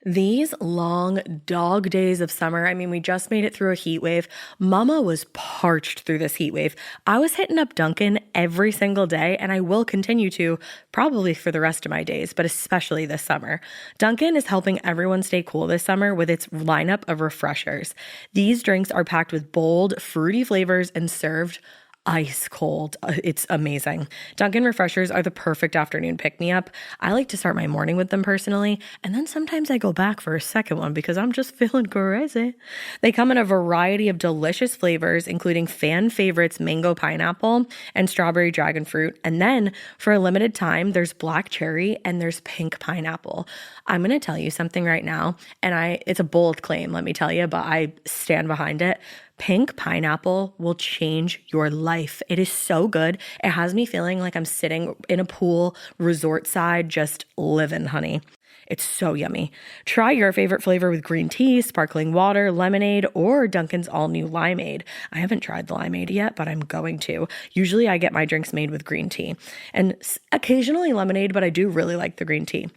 These long dog days of summer, I mean, we just made it through a heat wave. Mama was parched through this heat wave. I was hitting up Dunkin' every single day, and I will continue to probably for the rest of my days, but especially this summer. Dunkin' is helping everyone stay cool this summer with its lineup of refreshers. These drinks are packed with bold, fruity flavors and served ice cold. It's amazing. Dunkin' refreshers are the perfect afternoon pick-me-up. I like to start my morning with them personally, and then sometimes I go back for a second one because I'm just feeling crazy. They come in a variety of delicious flavors, including fan favorites mango pineapple and strawberry dragon fruit. And then for a limited time, there's black cherry and there's pink pineapple. I'm going to tell you something right now, and it's a bold claim, let me tell you, but I stand behind it. Pink pineapple will change your life. It is so good. It has me feeling like I'm sitting in a pool, resort side, just living, honey. It's so yummy. Try your favorite flavor with green tea, sparkling water, lemonade, or Dunkin's all-new limeade. I haven't tried the limeade yet, but I'm going to. Usually I get my drinks made with green tea and occasionally lemonade, but I do really like the green tea.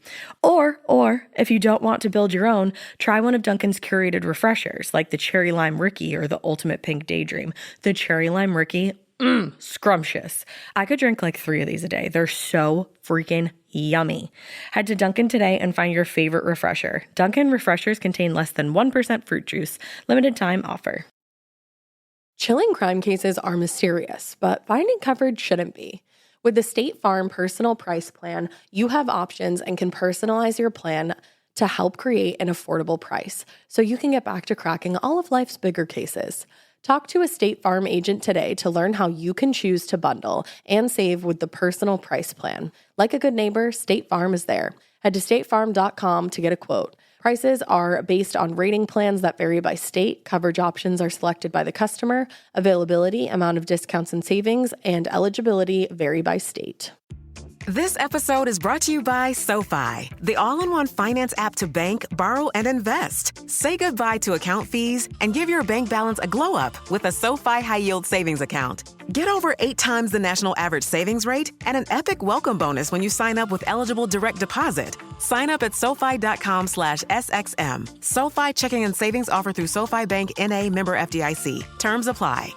Or if you don't want to build your own, try one of Dunkin's curated refreshers like the Cherry Lime Ricky or the Ultimate Pink Daydream. The Cherry Lime Ricky, scrumptious. I could drink like 3 of these a day. They're so freaking yummy. Head to Dunkin' today and find your favorite refresher. Dunkin' refreshers contain less than 1% fruit juice. Limited time offer. Chilling crime cases are mysterious, but finding coverage shouldn't be. With the State Farm Personal Price Plan, you have options and can personalize your plan to help create an affordable price so you can get back to cracking all of life's bigger cases. Talk to a State Farm agent today to learn how you can choose to bundle and save with the Personal Price Plan. Like a good neighbor, State Farm is there. Head to statefarm.com to get a quote. Prices are based on rating plans that vary by state. Coverage options are selected by the customer. Availability, amount of discounts and savings, and eligibility vary by state. This episode is brought to you by SoFi, the all-in-one finance app to bank, borrow, and invest. Say goodbye to account fees and give your bank balance a glow-up with a SoFi high-yield savings account. Get over 8 times the national average savings rate and an epic welcome bonus when you sign up with eligible direct deposit. Sign up at SoFi.com/SXM. SoFi checking and savings offer through SoFi Bank N.A. member FDIC. Terms apply.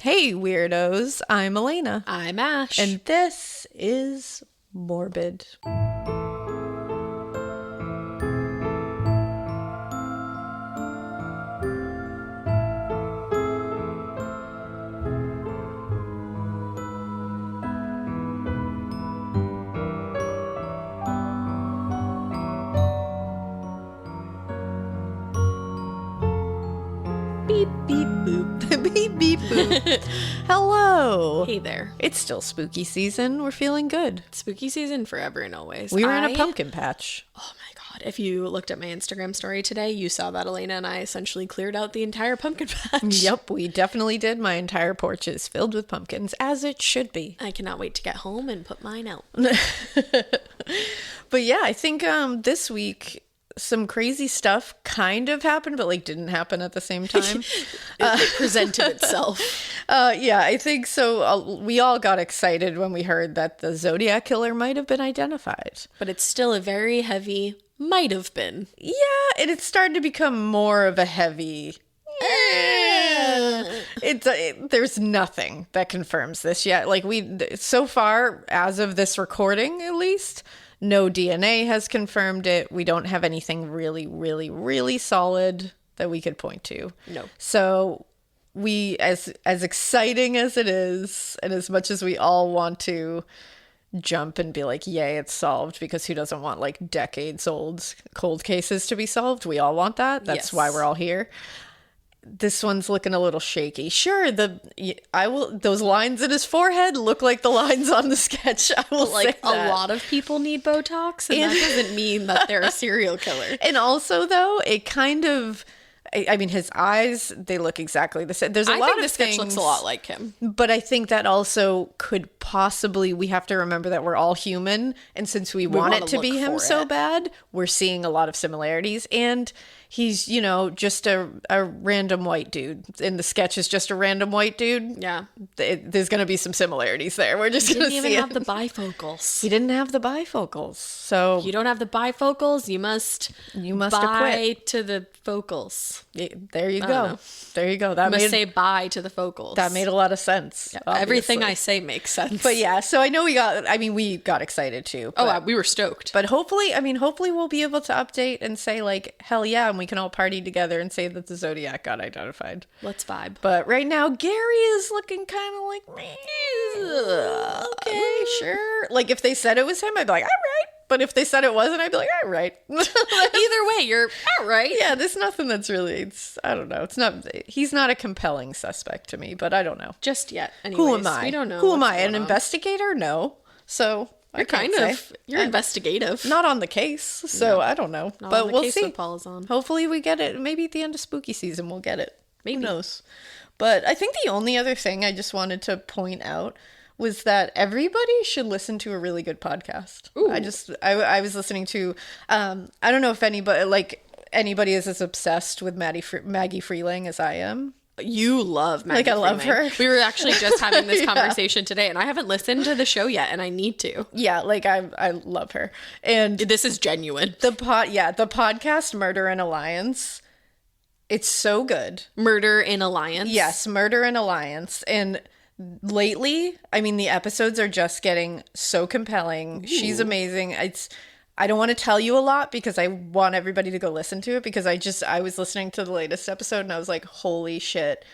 Hey, weirdos. I'm Elena. I'm Ash. And this is Morbid. Beep, beep, boop. Beep, beep, boop. Hello. Hey there. It's still spooky season. We're feeling good. Spooky season forever and always. We were in a pumpkin patch. Oh my god. If you looked at my Instagram story today, you saw that Elena and I essentially cleared out the entire pumpkin patch. Yep, we definitely did. My entire porch is filled with pumpkins, as it should be. I cannot wait to get home and put mine out. But yeah, I think this week some crazy stuff kind of happened, but like didn't happen at the same time. It presented itself. Yeah, I think so. We all got excited when we heard that the Zodiac killer might have been identified. But it's still a very heavy might have been. Yeah, and it's starting to become more of a heavy... There's nothing that confirms this yet. Like so far, as of this recording at least, no DNA has confirmed it. We don't have anything really, really, really solid that we could point to. No. So we, as exciting as it is, and as much as we all want to jump and be like, yay, it's solved, because who doesn't want like decades old cold cases to be solved? We all want that. That's why we're all here. This one's looking a little shaky. Sure, those lines in his forehead look like the lines on the sketch. I will say that. A lot of people need Botox, and that doesn't mean that they're a serial killer. And also, though, it kind of I mean, his eyes, they look exactly the same. There's a I lot think of the sketch things, looks a lot like him. but I think that also could possibly, we have to remember that we're all human. And since we want wanna it to be look him for so it. bad, we're seeing a lot of similarities. And he's, just a random white dude. And the sketch is just a random white dude. Yeah. There's going to be some similarities there. We're just going to Didn't see even have it. the bifocals. He didn't have the bifocals. So You don't have the bifocals, you must acquit. to the focals. There you don't go. know. There you go. You That must made say bye to the focals. that made a lot of sense. Everything I obviously. say makes sense. But yeah, so I know we got excited too. But, we were stoked. but hopefully we'll be able to update and say like, hell yeah, and we can all party together and say that the Zodiac got identified. Let's vibe. But right now, Gary is looking kind of like, okay, sure. Like if they said it was him, I'd be like, all right. But if they said it wasn't, I'd be like, all right. Either way, you're all right. Yeah, there's nothing that's really, I don't know. He's not a compelling suspect to me, but I don't know. Just yet. Anyways, Who am I? We don't know. Who am what's I? An going on. investigator? No. So I You're can't kind say. of. You're investigative. Not on the case, so I don't know. Not but on the we'll case see. when Paul is on. Hopefully we get it. Maybe at the end of spooky season we'll get it. Maybe. Who knows? But I think the only other thing I just wanted to point out was that everybody should listen to a really good podcast. Ooh. I was listening to I don't know if anybody is as obsessed with Maggie Freeling as I am. You love Maggie I love Freeling. her. We were actually just having this conversation today, and I haven't listened to the show yet, and I need to. Yeah, I love her. And This is genuine. the podcast Murder in Alliance, it's so good. Murder in Alliance. Yes, Murder in Alliance. And lately, I mean, the episodes are just getting so compelling. She's amazing. I don't want to tell you a lot because I want everybody to go listen to it, because I was listening to the latest episode and I was like, holy shit.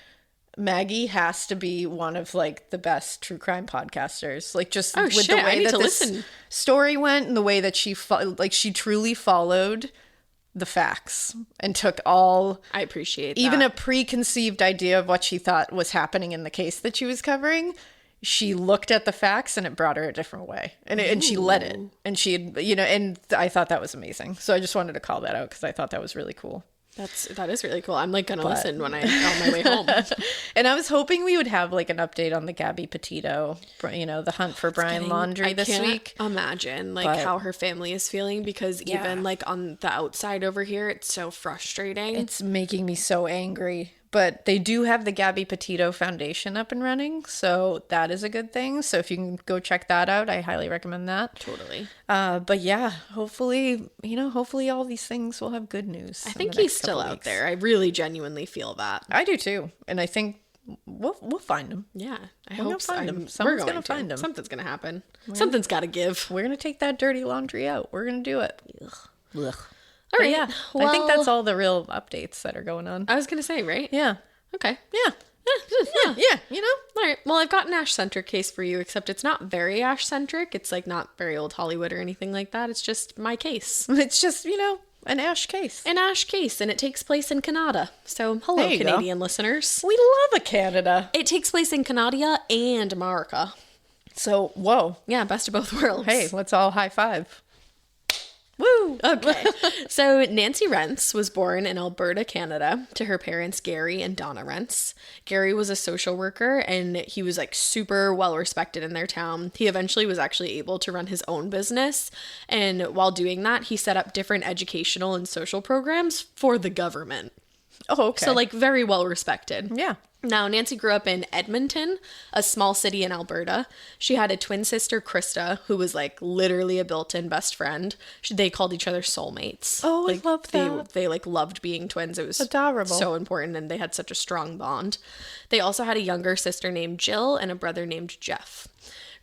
Maggie has to be one of like the best true crime podcasters. Like just with shit, the I way need that to this listen. story went and the way that she truly followed the facts and took all, I appreciate even that. a preconceived idea of what she thought was happening in the case that she was covering. She looked at the facts and it brought her a different way, and she led it, and and I thought that was amazing. So I just wanted to call that out because I thought that was really cool. That is really cool. I'm like gonna listen when I'm on my way home. And I was hoping we would have like an update on the Gabby Petito, the hunt for Brian Laundrie this week. Imagine like But- how her family is feeling, because even like on the outside over here, it's so frustrating. It's making me so angry. But they do have the Gabby Petito Foundation up and running, so that is a good thing. So if you can go check that out, I highly recommend that. Totally. But yeah, hopefully all these things will have good news. I think he's still out there. I really genuinely feel that. I do too, and I think we'll find him. Yeah, I gonna hope so. find him. We're Someone's going gonna to find him. Something's gonna happen. Something's got to give. We're gonna take that dirty laundry out. We're gonna do it. Ugh. All right. Yeah, I think that's all the real updates that are going on. I was gonna say, right? Yeah, Okay. yeah, Yeah. yeah. All right. Well, I've got an Ash-centric case for you, except it's not very Ash-centric. It's like not very old Hollywood or anything like that. It's just my case. It's just an Ash case. An Ash case, and it takes place in Canada. So, hello, There you go. Canadian listeners. We love a Canada. It takes place in Canada and America. So whoa, Yeah, best of both worlds. hey, let's all high five. Woo! Okay. So Nancy Rentz was born in Alberta, Canada, to her parents Gary and Donna Rentz. Gary was a social worker, and he was like super well respected in their town. He eventually was actually able to run his own business, and while doing that, he set up different educational and social programs for the government. Oh, okay. So like very well respected. yeah. Now, Nancy grew up in Edmonton, a small city in Alberta. She had a twin sister, Krista, who was like literally a built-in best friend. They called each other soulmates. Oh, like, I love that. They like loved being twins. It was Adorable. so important, and they had such a strong bond. They also had a younger sister named Jill and a brother named Jeff.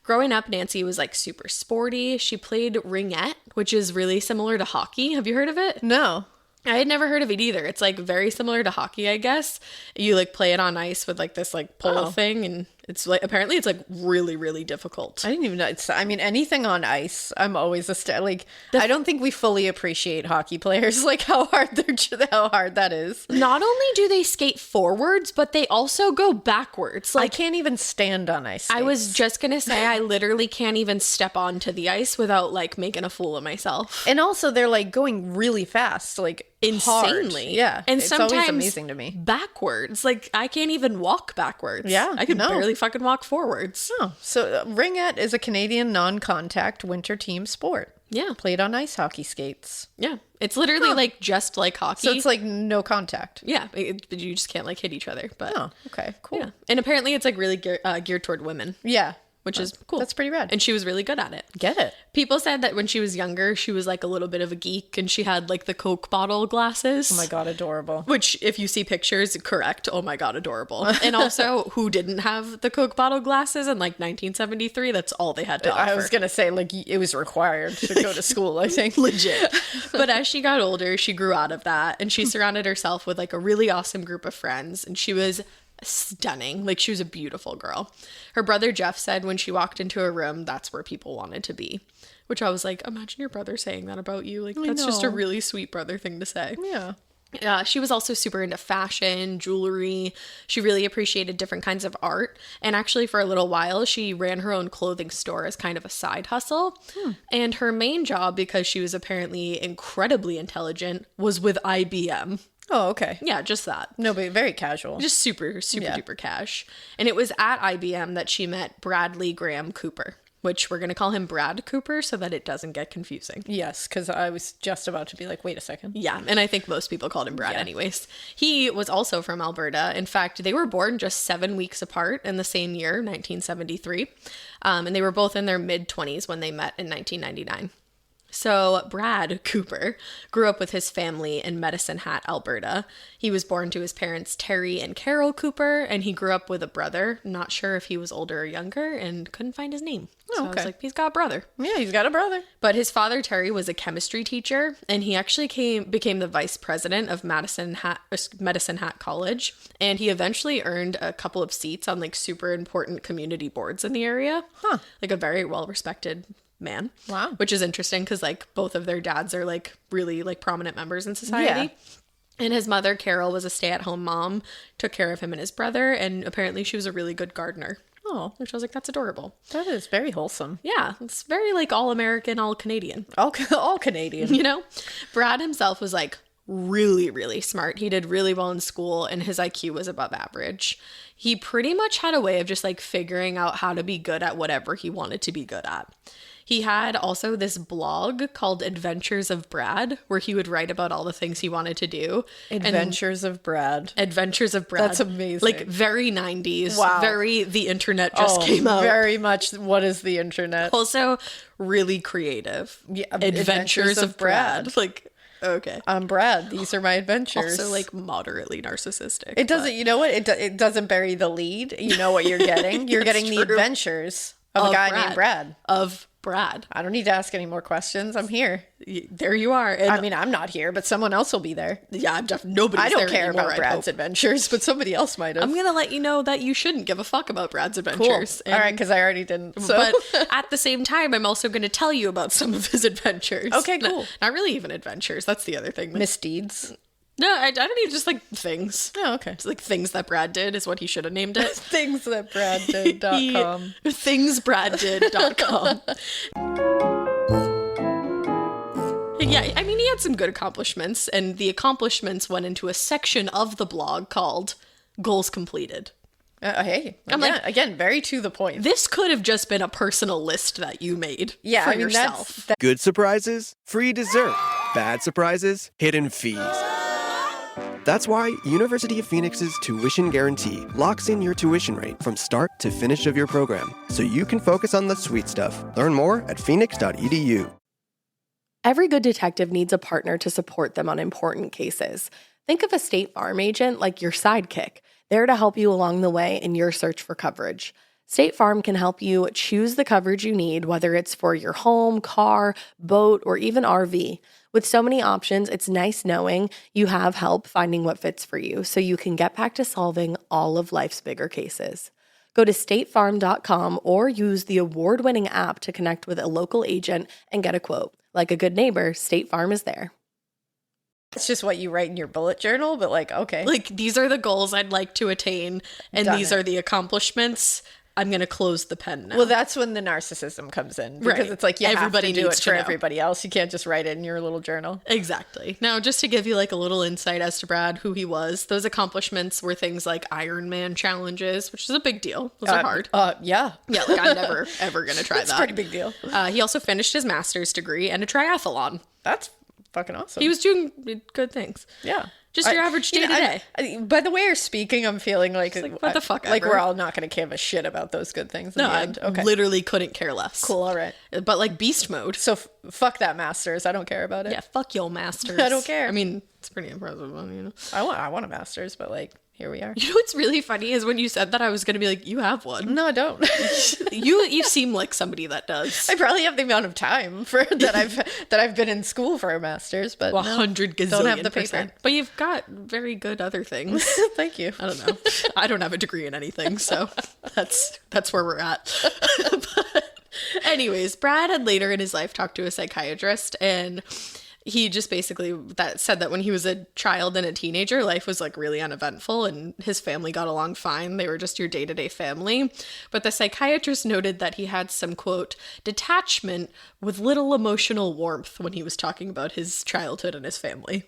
Growing up, Nancy was like super sporty. She played ringette, which is really similar to hockey. Have you heard of it? No. I had never heard of it either. It's like very similar to hockey, I guess. You like play it on ice with like this like pole thing, and It's like, apparently it's like really, really difficult. I didn't even know. Anything on ice, I'm always like, I don't think we fully appreciate hockey players, like how hard that is. Not only do they skate forwards, but they also go backwards. I Like, can't even stand on ice skates. I was just going to say, I literally can't even step onto the ice without like making a fool of myself. And also they're like going really fast, like Insanely. hard. Yeah. And it's sometimes always amazing to me. backwards. Like, I can't even walk backwards. Yeah, I can no. barely fucking walk forwards. Oh, so ringette is a Canadian non-contact winter team sport. Yeah. Played on ice hockey skates. Yeah. It's literally like just like hockey. So it's like no contact. yeah, you just can't like hit each other. But Oh, okay, cool. yeah. And apparently it's like really geared toward women, Yeah. which is cool. That's pretty rad. And she was really good at it. Get it. People said that when she was younger, she was like a little bit of a geek and she had like the Coke bottle glasses. Oh my God, adorable. Which, if you see pictures, correct. Oh my God, adorable. And also, who didn't have the Coke bottle glasses in like 1973? That's all they had to offer. I was going to say, like, it was required to go to school, I think. Legit. But as she got older, she grew out of that and she surrounded herself with like a really awesome group of friends. And she was stunning. Like, she was a beautiful girl. Her brother Jeff said when she walked into a room, that's where people wanted to be. Which I was like, imagine your brother saying that about you. Like, that's just a really sweet brother thing to say. Yeah. She was also super into fashion, jewelry. She really appreciated different kinds of art. And actually, for a little while, she ran her own clothing store as kind of a side hustle. And her main job, because she was apparently incredibly intelligent, was with IBM. Oh, okay. Yeah, just that. No, but very casual. Just super, super Yeah. duper cash. And it was at IBM that she met Bradley Graham Cooper, which we're going to call him Brad Cooper so that it doesn't get confusing. Yes, because I was just about to be like, wait a second. Yeah, and I think most people called him Brad anyways. He was also from Alberta. In fact, they were born just 7 weeks apart in the same year, 1973. And they were both in their mid-20s when they met in 1999. So Brad Cooper grew up with his family in Medicine Hat, Alberta. He was born to his parents Terry and Carol Cooper, and he grew up with a brother. Not sure if he was older or younger, and couldn't find his name. So I was like, he's got a brother. Yeah, he's got a brother. But his father Terry was a chemistry teacher, and he actually became the vice president of Medicine Hat College, and he eventually earned a couple of seats on like super important community boards in the area. Like a very well respected man. Wow. Which is interesting because like both of their dads are like really like prominent members in society. Yeah. And his mother, Carol, was a stay-at-home mom, took care of him and his brother, and apparently she was a really good gardener. Oh, which I was like, that's adorable. That is very wholesome. Yeah, it's very like all-American, all-Canadian. All Canadian. You know? Brad himself was like really, really smart. He did really well in school and his IQ was above average. He pretty much had a way of just like figuring out how to be good at whatever he wanted to be good at. He had also this blog called Adventures of Brad, where he would write about all the things he wanted to do. Adventures of Brad. Adventures of Brad. That's amazing. Like very 90s. Wow. Very the internet just came out. Very much what is the internet. Also really creative. Yeah, Adventures of Brad. Like, okay. I'm Brad. These are my adventures. Also like moderately narcissistic. It doesn't, you know what? It doesn't bury the lead. You know what you're getting. You're getting the adventures of a guy named Brad. Of Brad. I don't need to ask any more questions. I'm here. There you are. And I mean, I'm not here, but someone else will be there. Yeah, I'm definitely nobody's I don't there care anymore, about I Brad's hope. adventures, but somebody else might have. I'm gonna let you know that you shouldn't give a fuck about Brad's Cool. adventures. All right, because I already didn't. So. But at the same time, I'm also going to tell you about some of his adventures. Okay, cool. Not really even adventures. That's the other thing. Misdeeds. No, I don't need just like things. Oh, okay. Just like things that Brad did is what he should have named it. Things that Brad did.com. Thingsbraddid.com. Yeah, I mean, he had some good accomplishments, and the accomplishments went into a section of the blog called Goals Completed. Hey, I'm again, like- again, very to the point. This could have just been a personal list that you made Yeah, for I mean, yourself. Good surprises, free dessert. Bad surprises, hidden fees. That's why University of Phoenix's Tuition Guarantee locks in your tuition rate from start to finish of your program, so you can focus on the sweet stuff. Learn more at phoenix.edu. Every good detective needs a partner to support them on important cases. Think of a State Farm agent like your sidekick, there to help you along the way in your search for coverage. State Farm can help you choose the coverage you need, whether it's for your home, car, boat, or even RV. With so many options, it's nice knowing you have help finding what fits for you so you can get back to solving all of life's bigger cases. Go to statefarm.com or use the award-winning app to connect with a local agent and get a quote. Like a good neighbor, State Farm is there. It's just what you write in your bullet journal, but like, okay. Like, these are the goals I'd like to attain, and Done these it. are the accomplishments. I'm going to close the pen now. Well, that's when the narcissism comes in, because Right. it's like you Everybody have to do needs it to for know. everybody else. You can't just write it in your little journal. Exactly. Now, just to give you like a little insight as to Brad, who he was, those accomplishments were things like Ironman challenges, which is a big deal. Those are hard. Yeah. Yeah, like I'm never, ever going to try It's that. a pretty big deal. He also finished his master's degree and a triathlon. That's fucking awesome. He was doing good things. yeah. Just your average day to day. By the way you're speaking, I'm feeling like, what the fuck like ever. we're all not going to give a shit about those good things in No, the I end. Okay. literally couldn't care less. Cool. All right. But like beast mode. So fuck that master's. I don't care about it. Yeah, fuck your masters. I don't care. I mean, it's pretty impressive, you know. I want a master's, but like, here we are. You know what's really funny is when you said that, I was going to be like, you have one. No, I don't. You seem like somebody that does. I probably have the amount of time for that I've been in school for a master's, but 100 gazillion don't have the paper. percent. But you've got very good other things. Thank you. I don't know. I don't have a degree in anything, so that's where we're at. But anyways, Brad had later in his life talked to a psychiatrist, and he just basically said that when he was a child and a teenager, life was like really uneventful and his family got along fine. They were just your day-to-day family. But the psychiatrist noted that he had some, quote, detachment with little emotional warmth when he was talking about his childhood and his family.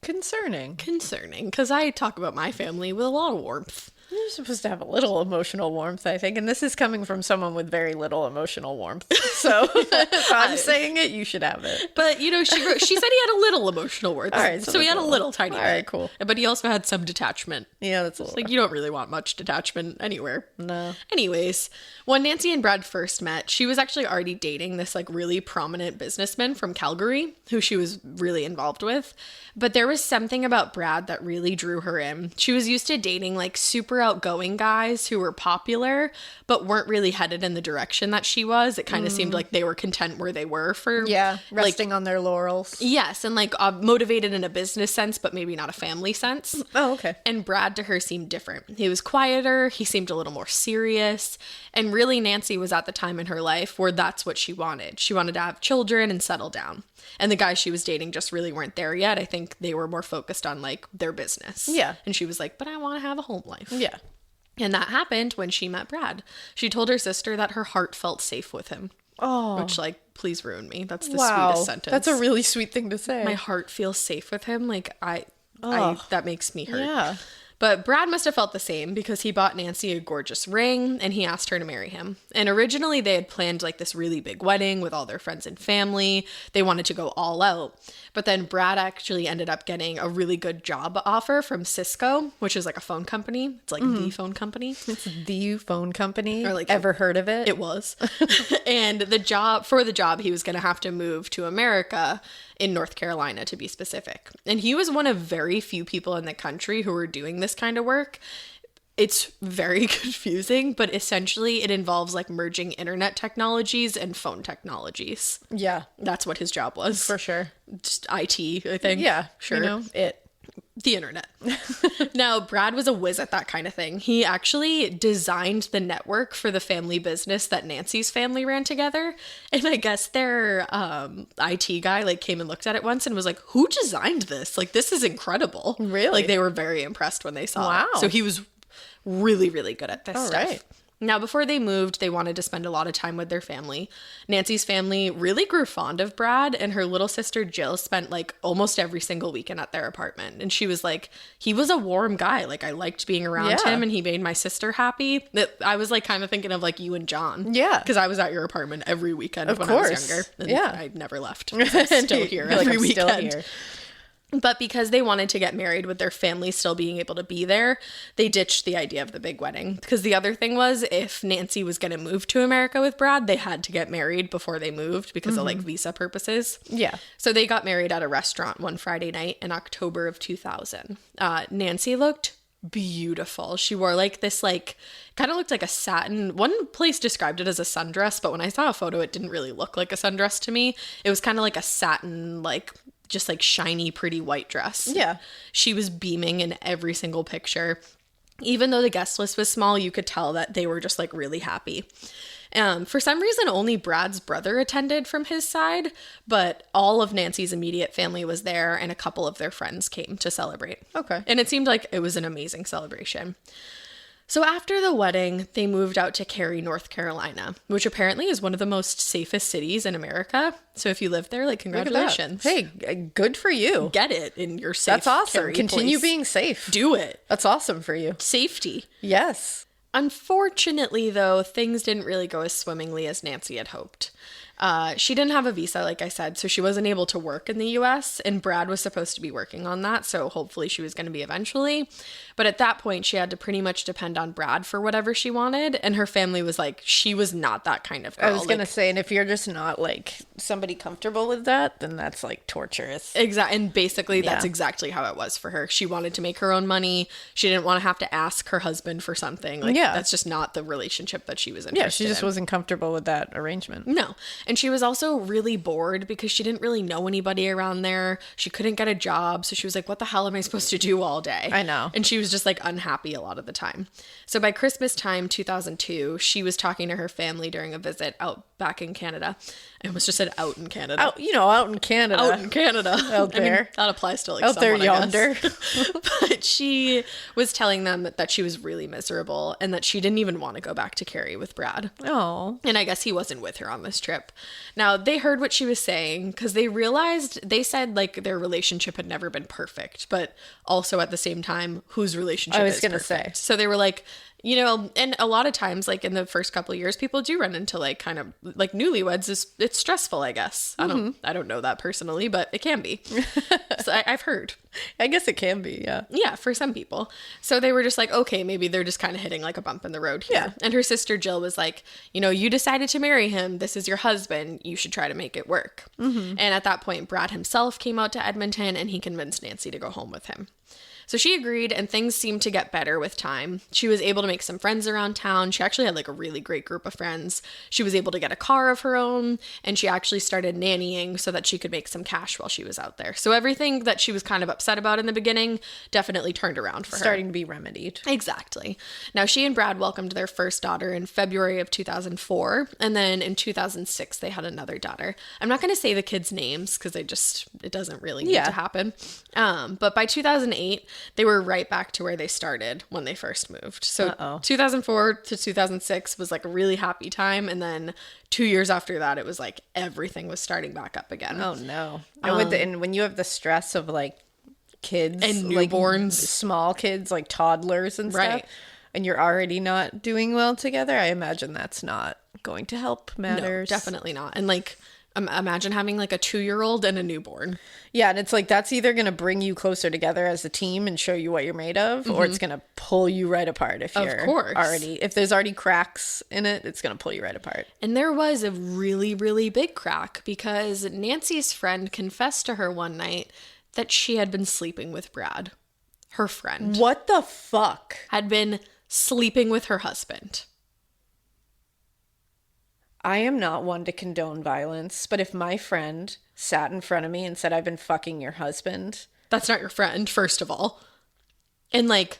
Concerning. Concerning, because I talk about my family with a lot of warmth. You're supposed to have a little emotional warmth, I think, and this is coming from someone with very little emotional warmth. So if I'm saying it, you should have it. But, you know, she said he had a little emotional warmth. All right, so he had a little tiny All right, bit. cool. But he also had some detachment. Yeah, that's a little. Like, you don't really want much detachment anywhere. No. Anyways, when Nancy and Brad first met, she was actually already dating this, like, really prominent businessman from Calgary, who she was really involved with. But there was something about Brad that really drew her in. She was used to dating, like, super outgoing guys who were popular, but weren't really headed in the direction that she was. It kind of seemed like they were content where they were for... Yeah, like, resting on their laurels. yes, and, like, motivated in a business sense, but maybe not a family sense. Oh, okay. And Brad to her seemed different. He was quieter, he seemed a little more serious, and really Nancy was at the time in her life where that's what she wanted. She wanted to have children and settle down. And the guys she was dating just really weren't there yet. I think they were more focused on like their business. Yeah. And she was like, but I want to have a home life. Yeah. And that happened when she met Brad. She told her sister that her heart felt safe with him. Oh. Which, like, please ruin me. That's the Wow. sweetest sentence. That's a really sweet thing to say. My heart feels safe with him. Like, that makes me hurt. Yeah. But Brad must have felt the same because he bought Nancy a gorgeous ring and he asked her to marry him. And originally they had planned like this really big wedding with all their friends and family. They wanted to go all out. But then Brad actually ended up getting a really good job offer from Cisco, which is like a phone company. It's like the phone company. It's the phone company. Or, like, ever heard of it? It was. And the job he was going to have to move to America, in North Carolina to be specific. And he was one of very few people in the country who were doing this kind of work. It's very confusing, but essentially it involves like merging internet technologies and phone technologies. Yeah, That's what his job was. for sure. Just IT, I think. Yeah, sure. You know, it. The internet. Now, Brad was a whiz at that kind of thing. He actually designed the network for the family business that Nancy's family ran together. And I guess their IT guy like came and looked at it once and was like, who designed this? Like, this is incredible. Really? Like, they were very impressed when they saw Wow. it. So he was really, really good at this All stuff. right. Now, before they moved, they wanted to spend a lot of time with their family. Nancy's family really grew fond of Brad, and her little sister Jill spent like almost every single weekend at their apartment. And she was like, he was a warm guy. Like, I liked being around Yeah. him, and he made my sister happy. I was like kind of thinking of like you and John. Yeah. Because I was at your apartment every weekend Of when I was course. younger. And Yeah. I never left. I'm still here You're like, every I'm still weekend. here. But because they wanted to get married with their family still being able to be there, they ditched the idea of the big wedding. Because the other thing was, if Nancy was going to move to America with Brad, they had to get married before they moved because of like visa purposes. Yeah. So they got married at a restaurant one Friday night in October of 2000. Nancy looked beautiful. She wore like this like kind of looked like a satin. One place described it as a sundress, but when I saw a photo, it didn't really look like a sundress to me. It was kind of like a satin, like just like shiny, pretty white dress. Yeah. She was beaming in every single picture. Even though the guest list was small, you could tell that they were just like really happy. For some reason, only Brad's brother attended from his side, but all of Nancy's immediate family was there and a couple of their friends came to celebrate. Okay. And it seemed like it was an amazing celebration. So after the wedding, they moved out to Cary, North Carolina, which apparently is one of the most safest cities in America. So if you live there, like, congratulations. Hey, good for you. Get it in your safe That's awesome. Cary Continue place. being safe. Do it. That's awesome for you. Safety. Yes. Unfortunately, though, things didn't really go as swimmingly as Nancy had hoped. She didn't have a visa, like I said, so she wasn't able to work in the U.S., and Brad was supposed to be working on that, so hopefully she was going to be eventually. But at that point, she had to pretty much depend on Brad for whatever she wanted, and her family was like, she was not that kind of girl. I was going to say, and if you're just not, like, somebody comfortable with that, then that's, like, torturous. Exactly, and basically that's exactly how it was for her. She wanted to make her own money. She didn't want to have to ask her husband for something. Like, that's just not the relationship that she was interested in. Yeah, she just wasn't comfortable with that arrangement. No. And she was also really bored because she didn't really know anybody around there. She couldn't get a job. So she was like, what the hell am I supposed to do all day? I know. And she was just like unhappy a lot of the time. So by Christmas time, 2002, she was talking to her family during a visit out back in Canada. I almost just said out in Canada. Out in Canada. Out in Canada. Out there. I mean, that applies to like out someone, there yonder. But she was telling them that she was really miserable and that she didn't even want to go back to Cary with Brad. Oh. And I guess he wasn't with her on this trip. Now, they heard what she was saying because they said like their relationship had never been perfect, but also at the same time, whose relationship is perfect? say. So they were like, you know, and a lot of times, like in the first couple of years, people do run into like kind of like newlyweds. It's stressful, I guess. I don't know that personally, but it can be. So I've heard. I guess it can be, yeah. Yeah, for some people. So they were just like, okay, maybe they're just kind of hitting like a bump in the road here. Yeah. And her sister Jill was like, you know, you decided to marry him. This is your husband. You should try to make it work. And at that point, Brad himself came out to Edmonton and he convinced Nancy to go home with him. So she agreed, and things seemed to get better with time. She was able to make some friends around town. She actually had like a really great group of friends. She was able to get a car of her own, and she actually started nannying so that she could make some cash while she was out there. So everything that she was kind of upset about in the beginning definitely turned around for her. Starting to be remedied. Exactly. Now, she and Brad welcomed their first daughter in February of 2004, and then in 2006, they had another daughter. I'm not going to say the kids' names because it doesn't really need to happen. But by 2008, they were right back to where they started when they first moved. So 2004 to 2006 was like a really happy time. And then 2 years after that, it was like everything was starting back up again. Oh, no. And when you have the stress of like kids and newborns, like, small kids, like toddlers and stuff, right, and you're already not doing well together, I imagine that's not going to help matters. No, definitely not. And like, imagine having like a 2-year-old and a newborn. Yeah, and it's like that's either going to bring you closer together as a team and show you what you're made of, or it's going to pull you right apart if there's already cracks in it, it's going to pull you right apart. And there was a really, really big crack because Nancy's friend confessed to her one night that she had been sleeping with Brad. Her friend. What the fuck? Had been sleeping with her husband. I am not one to condone violence, but if my friend sat in front of me and said, I've been fucking your husband. That's not your friend, first of all. And like,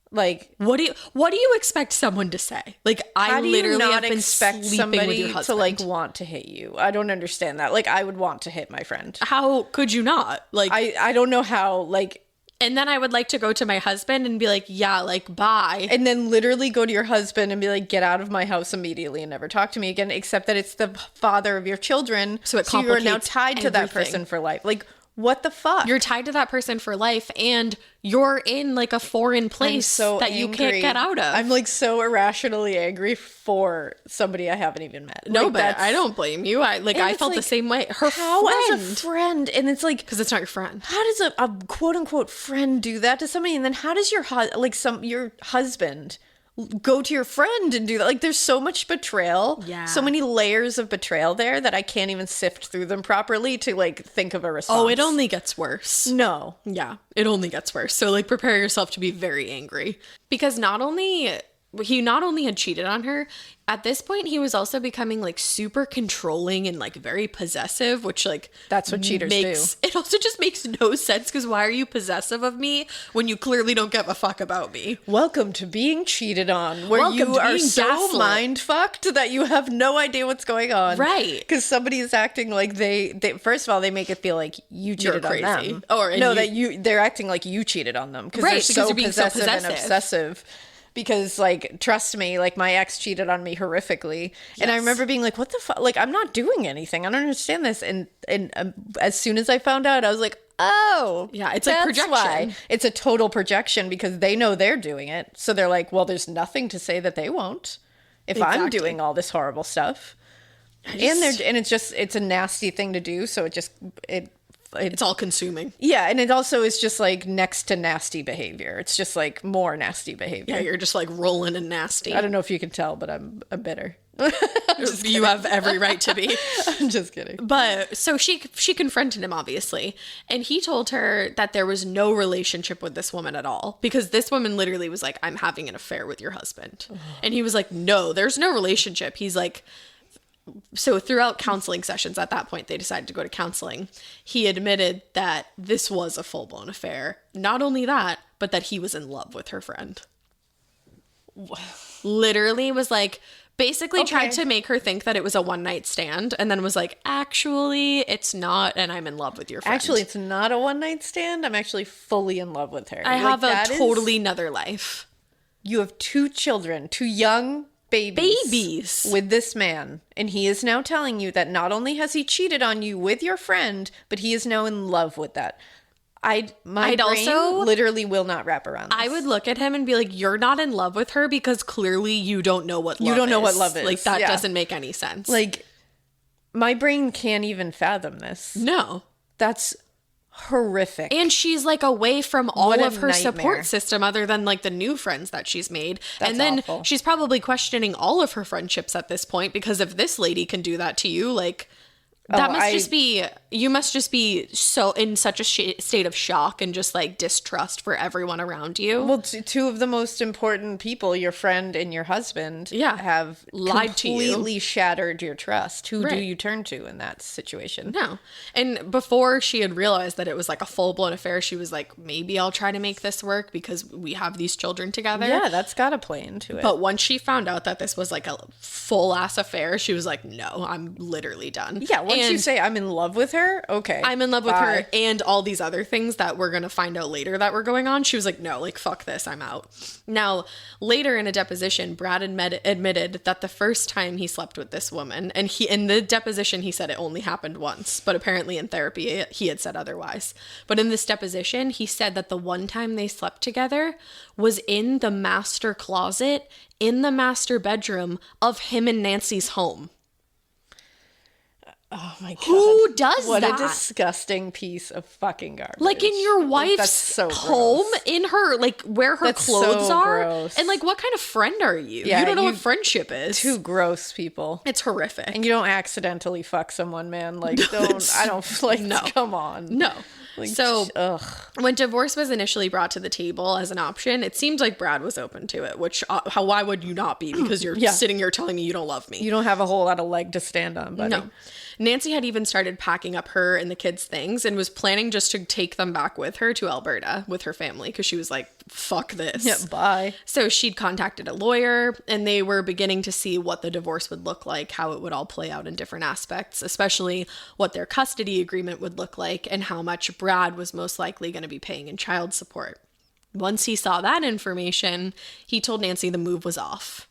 what do you expect someone to say? Like, I literally have been sleeping with your husband. To like want to hit you. I don't understand that. Like, I would want to hit my friend. How could you not? Like, I don't know how, like. And then I would like to go to my husband and be like, yeah, like, bye. And then literally go to your husband and be like, get out of my house immediately and never talk to me again, except that it's the father of your children. So you are now tied to that person for life. Like, what the fuck? You're tied to that person for life, and you're in like a foreign place that you can't get out of. I'm like so irrationally angry for somebody I haven't even met. No, like, but I don't blame you. I felt the same way. Her how friend. As a friend, and it's like, because it's not your friend. How does a quote unquote friend do that to somebody? And then how does your husband go to your friend and do that? Like, there's so much betrayal, so many layers of betrayal there that I can't even sift through them properly to like think of a response. Oh, it only gets worse. No. Yeah, it only gets worse. So like, prepare yourself to be very angry, because not only he not only had cheated on her, at this point he was also becoming like super controlling and like very possessive, which like That's what cheaters do. It also just makes no sense, because why are you possessive of me when you clearly don't give a fuck about me? Welcome to being cheated on, where Welcome you to are being so gaslit. mind fucked that you have no idea what's going on. Right. Because somebody is acting like they first of all, they make it feel like you cheated on crazy. them. Or- and no, you- that they're acting like you cheated on them because Right, they're because so you're being so possessive and possessive. obsessive. Because, like, trust me, like, my ex cheated on me horrifically. And I remember being like, what the fuck? Like, I'm not doing anything. I don't understand this. And as soon as I found out, I was like, oh. Yeah, it's like that's projection. why. It's a total projection because they know they're doing it. So they're like, well, there's nothing to say that they won't if I'm Exactly. doing all this horrible stuff. And it's a nasty thing to do. So It's all consuming. yeah, and it also is just like next to nasty behavior. It's just like more nasty behavior. Yeah, you're just like rolling and nasty. I don't know if you can tell, but I'm bitter. You have every right to be. I'm just kidding. But so she confronted him, obviously, and he told her that there was no relationship with this woman at all, because this woman literally was like, I'm having an affair with your husband. And he was like, no, there's no relationship. He's like, so throughout counseling sessions, at that point, they decided to go to counseling. He admitted that this was a full-blown affair. Not only that, but that he was in love with her friend. Literally was like, basically tried to make her think that it was a one-night stand, and then was like, actually, it's not, and I'm in love with your friend. Actually, it's not a one-night stand. I'm actually fully in love with her. I have that a totally another life. You have 2 children, 2 young babies with this man, and he is now telling you that not only has he cheated on you with your friend, but he is now in love with that. My brain also literally will not wrap around this. I would look at him and be like, you're not in love with her because clearly you don't know what love is. You don't know what love is. Like, that Yeah. doesn't make any sense. Like, my brain can't even fathom this. no. That's horrific. And she's like away from all What a of her nightmare. support system other than like the new friends that she's made. That's and then awful. she's probably questioning all of her friendships at this point, because if this lady can do that to you, like that you must just be so in such a state of shock and just like distrust for everyone around you. Well, 2 of the most important people, your friend and your husband, have lied to you. completely shattered your trust. Who do Right. you turn to in that situation? No. And before she had realized that it was like a full-blown affair, she was like, maybe I'll try to make this work because we have these children together. Yeah, that's got to play into it. But once she found out that this was like a full-ass affair, she was like, no, I'm literally done. yeah, once you say I'm in love with her, okay. I'm in love with her bye. and all these other things that we're going to find out later that were going on, she was like, no, like, fuck this, I'm out. Now, later in a deposition, Brad admitted that the first time he slept with this woman, and in the deposition, he said it only happened once, but apparently in therapy, he had said otherwise. But in this deposition, he said that the one time they slept together was in the master closet, in the master bedroom of him and Nancy's home. Oh my god. Who does what that? What a disgusting piece of fucking garbage. Like in your That's wife's so home, gross. in her, like where her That's clothes so are. gross. And like, what kind of friend are you? Yeah, you don't know you- what friendship is. 2 gross people. It's horrific. And you don't accidentally fuck someone, man. Like, I don't, like, No. come on. No. Like, So ugh. when divorce was initially brought to the table as an option, it seemed like Brad was open to it, which why would you not be? Because you're sitting here telling me you don't love me. You don't have a whole lot of leg to stand on, buddy. No. Nancy had even started packing up her and the kids' things and was planning just to take them back with her to Alberta with her family, because she was like, fuck this. Yeah, bye. So she'd contacted a lawyer, and they were beginning to see what the divorce would look like, how it would all play out in different aspects, especially what their custody agreement would look like and how much Brad was most likely going to be paying in child support. Once he saw that information, he told Nancy the move was off.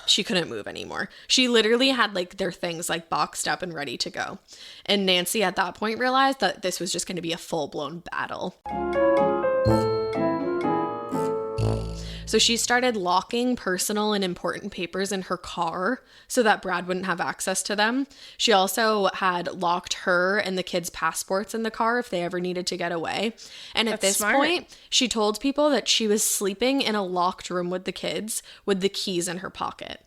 She couldn't move anymore. She literally had like their things like boxed up and ready to go. And Nancy at that point realized that this was just going to be a full-blown battle. So she started locking personal and important papers in her car so that Brad wouldn't have access to them. She also had locked her and the kids' passports in the car if they ever needed to get away. And at this point, she told people that she was sleeping in a locked room with the kids with the keys in her pocket.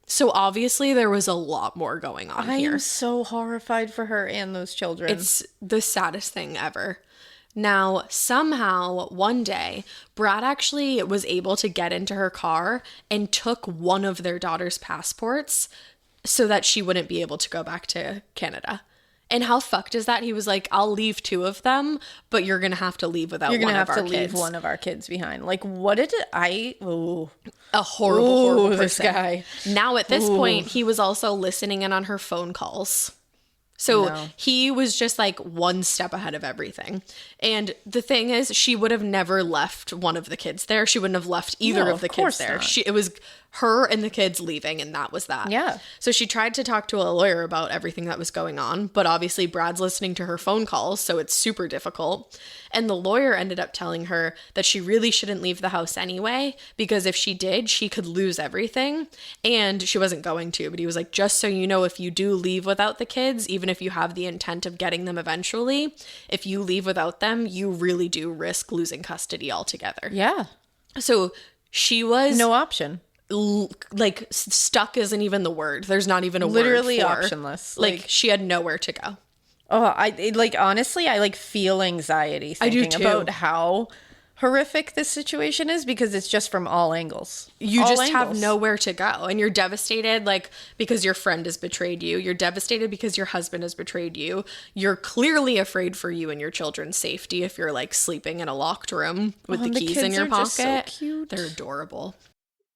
So obviously there was a lot more going on here. I'm so horrified for her and those children. It's the saddest thing ever. Now, somehow, one day, Brad actually was able to get into her car and took one of their daughter's passports so that she wouldn't be able to go back to Canada. And how fucked is that? He was like, I'll leave 2 of them, but you're going to have to leave without one of our kids. You're going to have to leave one of our kids behind. Like, what did Ooh. A horrible person. This guy. Now, at this point, he was also listening in on her phone calls. So he was just like one step ahead of everything. And the thing is, she would have never left one of the kids there. She wouldn't have left either of the kids there. It was her and the kids leaving, and that was that. Yeah. So she tried to talk to a lawyer about everything that was going on, but obviously Brad's listening to her phone calls, so it's super difficult. And the lawyer ended up telling her that she really shouldn't leave the house anyway, because if she did, she could lose everything. And she wasn't going to, but he was like, just so you know, if you do leave without the kids, even if you have the intent of getting them eventually, if you leave without them, you really do risk losing custody altogether. Yeah. So she was... No option. Like, stuck isn't even the word. There's not even a literally word for, optionless. Like, she had nowhere to go. Oh, honestly, I like feel anxiety thinking about how horrific this situation is, because it's just from all angles. You just have nowhere to go, and you're devastated, like, because your friend has betrayed you. You're devastated because your husband has betrayed you. You're clearly afraid for you and your children's safety if you're like sleeping in a locked room with the keys in your pocket. Just so cute. They're adorable.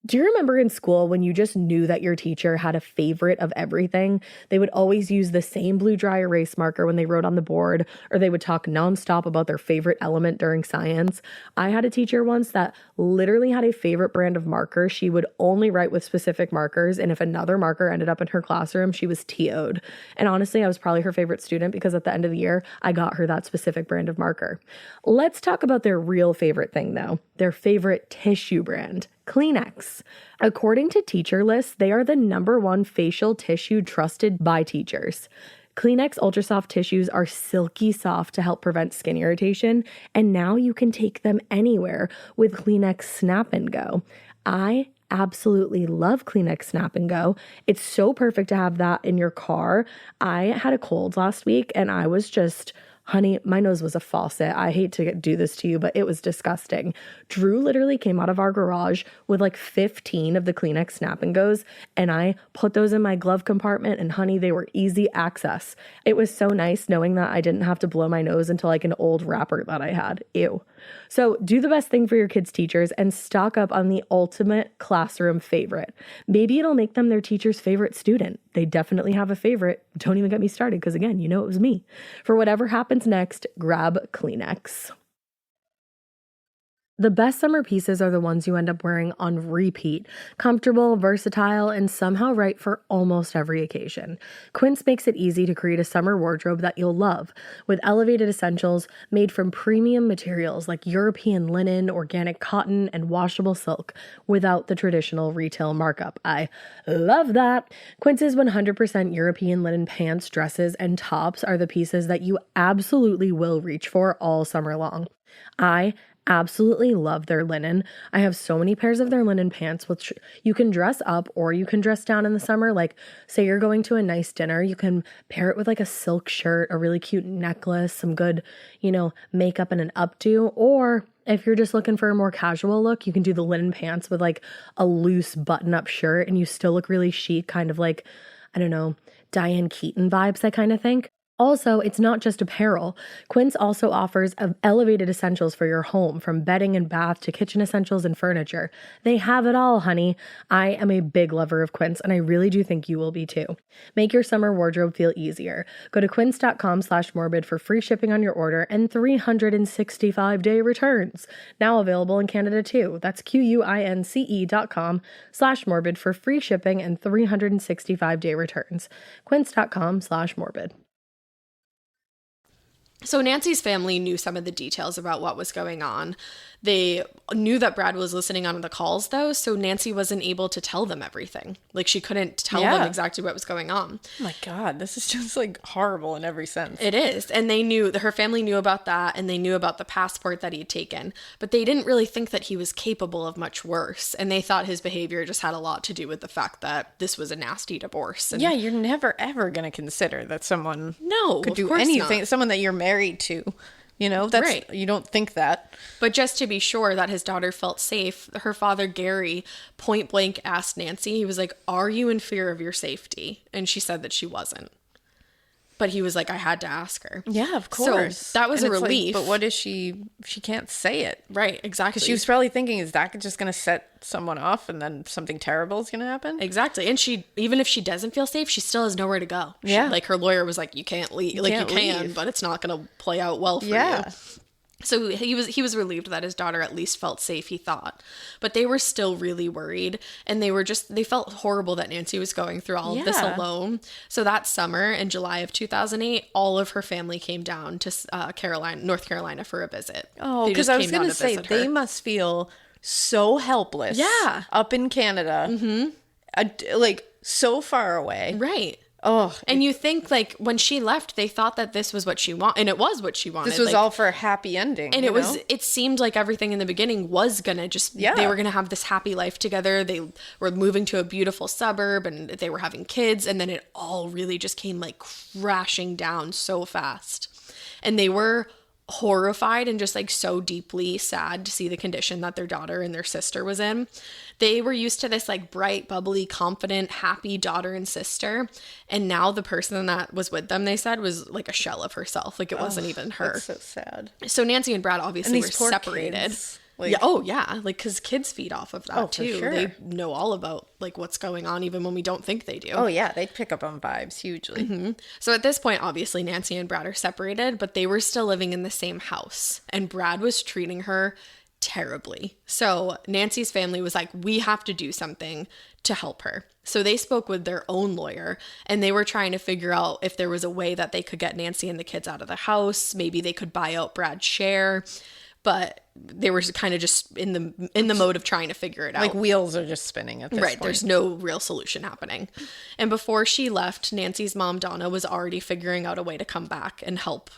Do you remember in school when you just knew that your teacher had a favorite of everything? They would always use the same blue dry erase marker when they wrote on the board, or they would talk nonstop about their favorite element during science. I had a teacher once that literally had a favorite brand of marker. She would only write with specific markers, and if another marker ended up in her classroom, she was TO'd. And honestly, I was probably her favorite student because at the end of the year, I got her that specific brand of marker. Let's talk about their real favorite thing though, their favorite tissue brand. Kleenex. According to Teacher Lists, they are the #1 facial tissue trusted by teachers. Kleenex Ultra Soft tissues are silky soft to help prevent skin irritation, and now you can take them anywhere with Kleenex Snap and Go. I absolutely love Kleenex Snap and Go. It's so perfect to have that in your car. I had a cold last week and I was just... Honey, my nose was a faucet. I hate to do this to you, but it was disgusting. Drew literally came out of our garage with like 15 of the Kleenex Snap and Goes, and I put those in my glove compartment, and honey, they were easy access. It was so nice knowing that I didn't have to blow my nose into like an old wrapper that I had. Ew. So do the best thing for your kids' teachers and stock up on the ultimate classroom favorite. Maybe it'll make them their teacher's favorite student. They definitely have a favorite. Don't even get me started because, again, you know it was me. For whatever happens next, grab Kleenex. The best summer pieces are the ones you end up wearing on repeat. Comfortable, versatile, and somehow right for almost every occasion. Quince makes it easy to create a summer wardrobe that you'll love, with elevated essentials made from premium materials like European linen, organic cotton, and washable silk, without the traditional retail markup. I love that! Quince's 100% European linen pants, dresses, and tops are the pieces that you absolutely will reach for all summer long. I absolutely love their linen. I have so many pairs of their linen pants, which you can dress up or you can dress down in the summer. Like, say you're going to a nice dinner, you can pair it with like a silk shirt, a really cute necklace, some good, makeup and an updo. Or if you're just looking for a more casual look, you can do the linen pants with like a loose button-up shirt and you still look really chic, kind of like, I don't know, Diane Keaton vibes, I kind of think. Also, it's not just apparel. Quince also offers elevated essentials for your home, from bedding and bath to kitchen essentials and furniture. They have it all, honey. I am a big lover of Quince, and I really do think you will be too. Make your summer wardrobe feel easier. Go to quince.com/morbid for free shipping on your order and 365-day returns. Now available in Canada too. That's QUINCE.com/morbid for free shipping and 365-day returns. Quince.com/morbid. So Nancy's family knew some of the details about what was going on. They knew that Brad was listening on the calls, though, so Nancy wasn't able to tell them everything. Like, she couldn't tell them exactly what was going on. Oh my God, this is just like horrible in every sense. It is. And they knew, her family knew about that, and they knew about the passport that he'd taken. But they didn't really think that he was capable of much worse. And they thought his behavior just had a lot to do with the fact that this was a nasty divorce. And yeah, you're never, ever going to consider that someone could do anything. Someone that you're married to You know, that's Right. you don't think that. But just to be sure that his daughter felt safe, her father, Gary, point blank asked Nancy, he was like, "Are you in fear of your safety?" And she said that she wasn't. But he was like, I had to ask her. Yeah, of So course. that was And a it's like, relief. but what is she can't say it. Right, exactly. Because she was probably thinking, is that just going to set someone off and then something terrible is going to happen? Exactly. And she, even if she doesn't feel safe, she still has nowhere to go. Yeah. Like her lawyer was like, you can't leave. Like you can't can, leave. but it's not going to play out well for Yeah. you. So he was relieved that his daughter at least felt safe, he thought. But they were still really worried, and they felt horrible that Nancy was going through all of this Yeah. alone. So that summer in July of 2008, all of her family came down to North Carolina for a visit. Oh, They because just I was came down going to say, visit her. they must feel so helpless. Yeah. Up in Canada. Mm-hmm. Like, so far away. Right. Oh, And you think, like, when she left, they thought that this was what she wanted, and it was what she wanted. this was like, all for a happy ending. and you it was, know? it seemed like everything in the beginning was gonna just, Yeah. they were gonna have this happy life together. They were moving to a beautiful suburb and they were having kids. And then it all really just came like crashing down so fast. And they were horrified and just like so deeply sad to see the condition that their daughter and their sister was in. They were used to this like bright, bubbly, confident, happy daughter and sister. And now the person that was with them, they said, was like a shell of herself. Like it wasn't even her. That's so sad. So Nancy and Brad obviously And were these poor separated. kids, like- yeah. Oh yeah. Like, cause kids feed off of that Oh, for too. sure. They know all about like what's going on even when we don't think they do. Oh, yeah. They pick up on vibes hugely. So at this point, obviously Nancy and Brad are separated, but they were still living in the same house, and Brad was treating her terribly. So Nancy's family was like, we have to do something to help her. So they spoke with their own lawyer, and they were trying to figure out if there was a way that they could get Nancy and the kids out of the house. Maybe they could buy out Brad's share, but they were kind of just in the mode of trying to figure it out. Like, wheels are just spinning at this Right, point. there's no real solution happening. And before she left, Nancy's mom, Donna, was already figuring out a way to come back and help.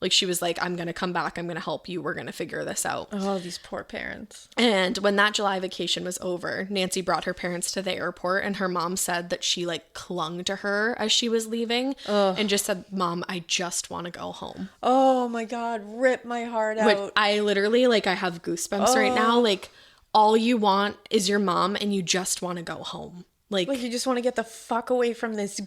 Like, she was like, I'm going to come back. I'm going to help you. We're going to figure this out. Oh, these poor parents. And when that July vacation was over, Nancy brought her parents to the airport, and her mom said that she like clung to her as she was leaving and just said, Mom, I just want to go home. Oh, my God. Rip my heart out. Which I literally, like, I have goosebumps right now. Like, all you want is your mom, and you just want to go home. Like you just want to get the fuck away from this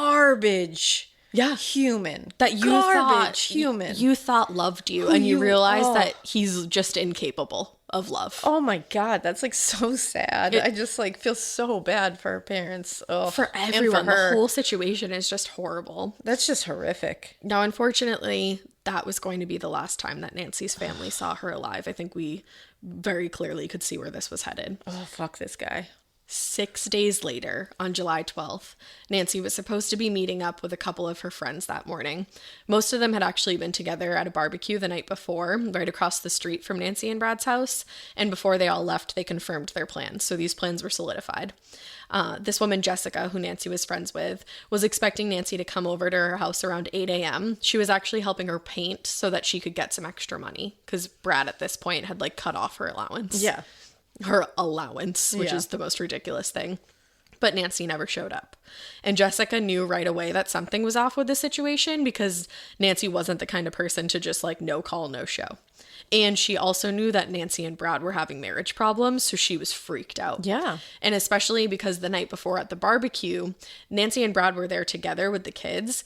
garbage. Yeah. Human. that you Garbage thought human. you thought loved you, and you realize that he's just incapable of love. Oh my God, that's like so sad. I just like feel so bad for her parents. Oh, For and everyone, for her. the whole situation is just horrible. That's just horrific. Now, unfortunately, that was going to be the last time that Nancy's family saw her alive. I think we very clearly could see where this was headed. Oh, fuck this guy. 6 days later, on July 12th, Nancy was supposed to be meeting up with a couple of her friends that morning. Most of them had actually been together at a barbecue the night before, right across the street from Nancy and Brad's house. And before they all left, they confirmed their plans. So these plans were solidified. This woman, Jessica, who Nancy was friends with, was expecting Nancy to come over to her house around 8 a.m. She was actually helping her paint so that she could get some extra money, because Brad at this point had like cut off her allowance. Yeah. Her allowance, which Yeah. is the most ridiculous thing. But Nancy never showed up. And Jessica knew right away that something was off with the situation, because Nancy wasn't the kind of person to just like no call, no show. And she also knew that Nancy and Brad were having marriage problems, so she was freaked out. Yeah. And especially because the night before at the barbecue, Nancy and Brad were there together with the kids.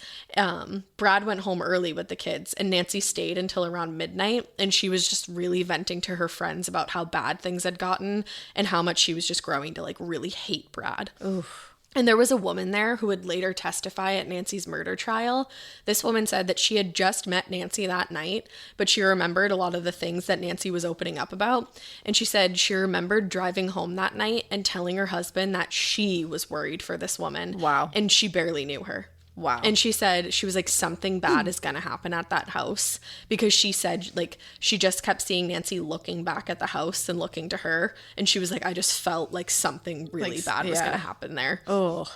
Brad went home early with the kids, and Nancy stayed until around midnight. And she was just really venting to her friends about how bad things had gotten and how much she was just growing to like really hate Brad. Oof. And there was a woman there who would later testify at Nancy's murder trial. This woman said that she had just met Nancy that night, but she remembered a lot of the things that Nancy was opening up about. And she said she remembered driving home that night and telling her husband that she was worried for this woman. Wow. And she barely knew her. Wow. And she said, she was like, something bad is going to happen at that house, because she said like she just kept seeing Nancy looking back at the house and looking to her. And she was like, I just felt like something really Like, bad was yeah. going to happen there. Oh.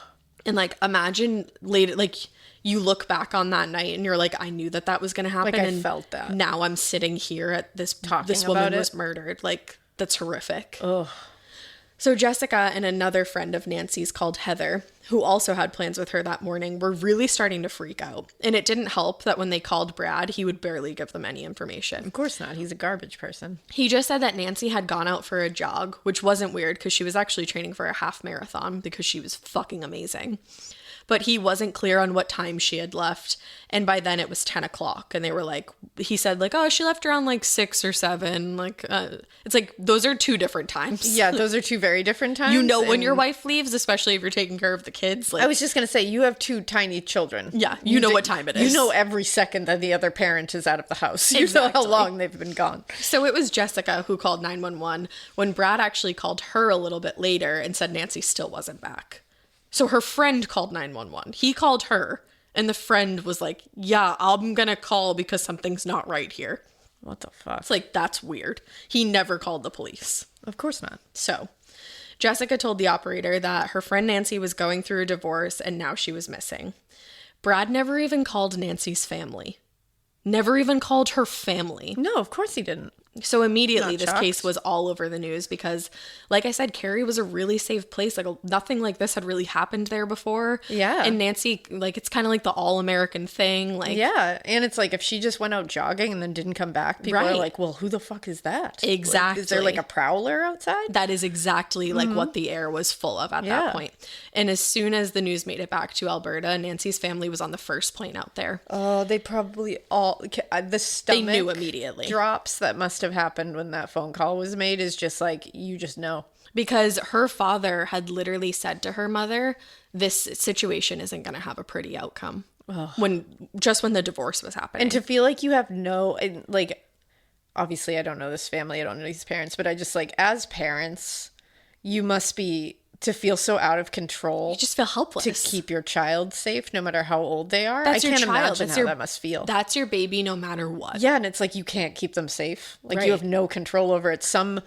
And like, imagine later, like you look back on that night and you're like, I knew that that was going to happen. Like, I and felt that. Now I'm sitting here at this, Talking this woman about was it. murdered. Like, that's horrific. Oh. So Jessica and another friend of Nancy's called Heather, who also had plans with her that morning, were really starting to freak out. And it didn't help that when they called Brad, he would barely give them any information. Of course not. He's a garbage person. He just said that Nancy had gone out for a jog, which wasn't weird because she was actually training for a half marathon because she was fucking amazing. But he wasn't clear on what time she had left. And by then it was 10 o'clock. And they were like, he said like, oh, she left around like 6 or 7. Like, it's like, those are two different times. Yeah, those are two very different times. You know when your wife leaves, especially if you're taking care of the kids. Like, I was just going to say, you have 2 tiny children. Yeah, you know what time it is. You know every second that the other parent is out of the house. You know how long they've been gone. So it was Jessica who called 911 when Brad actually called her a little bit later and said Nancy still wasn't back. So her friend called 911. He called her, and the friend was like, yeah, I'm going to call because something's not right here. What the fuck? It's like, that's weird. He never called the police. Of course not. So Jessica told the operator that her friend Nancy was going through a divorce and now she was missing. Brad never even called Nancy's family. Never even called her family. No, of course he didn't. So immediately Not this shocked. case was all over the news because, like I said, Carrie was a really safe place. Like nothing like this had really happened there before. Yeah. And Nancy, like it's kind of like the all-American thing. Like Yeah, and it's like if she just went out jogging and then didn't come back, people are Right. like, well, who the fuck is that? Exactly. Like, is there like a prowler outside? that is exactly like what the air was full of at that Yeah. point. And as soon as the news made it back to Alberta, Nancy's family was on the first plane out there. Oh, they probably all, the stomach They knew immediately. drops that must have happened when that phone call was made is just like, you just know. Because her father had literally said to her mother, this situation isn't going to have a pretty outcome. When the divorce was happening. And to feel like you have no, and, like, obviously I don't know this family, I don't know these parents, but I just like, as parents, you must be, to feel so out of control. You just feel helpless. To keep your child safe no matter how old they are. That's I your can't child. imagine That's how your- that must feel. That's your baby no matter what. Yeah, and it's like you can't keep them safe. Like Right. you have no control over it. Some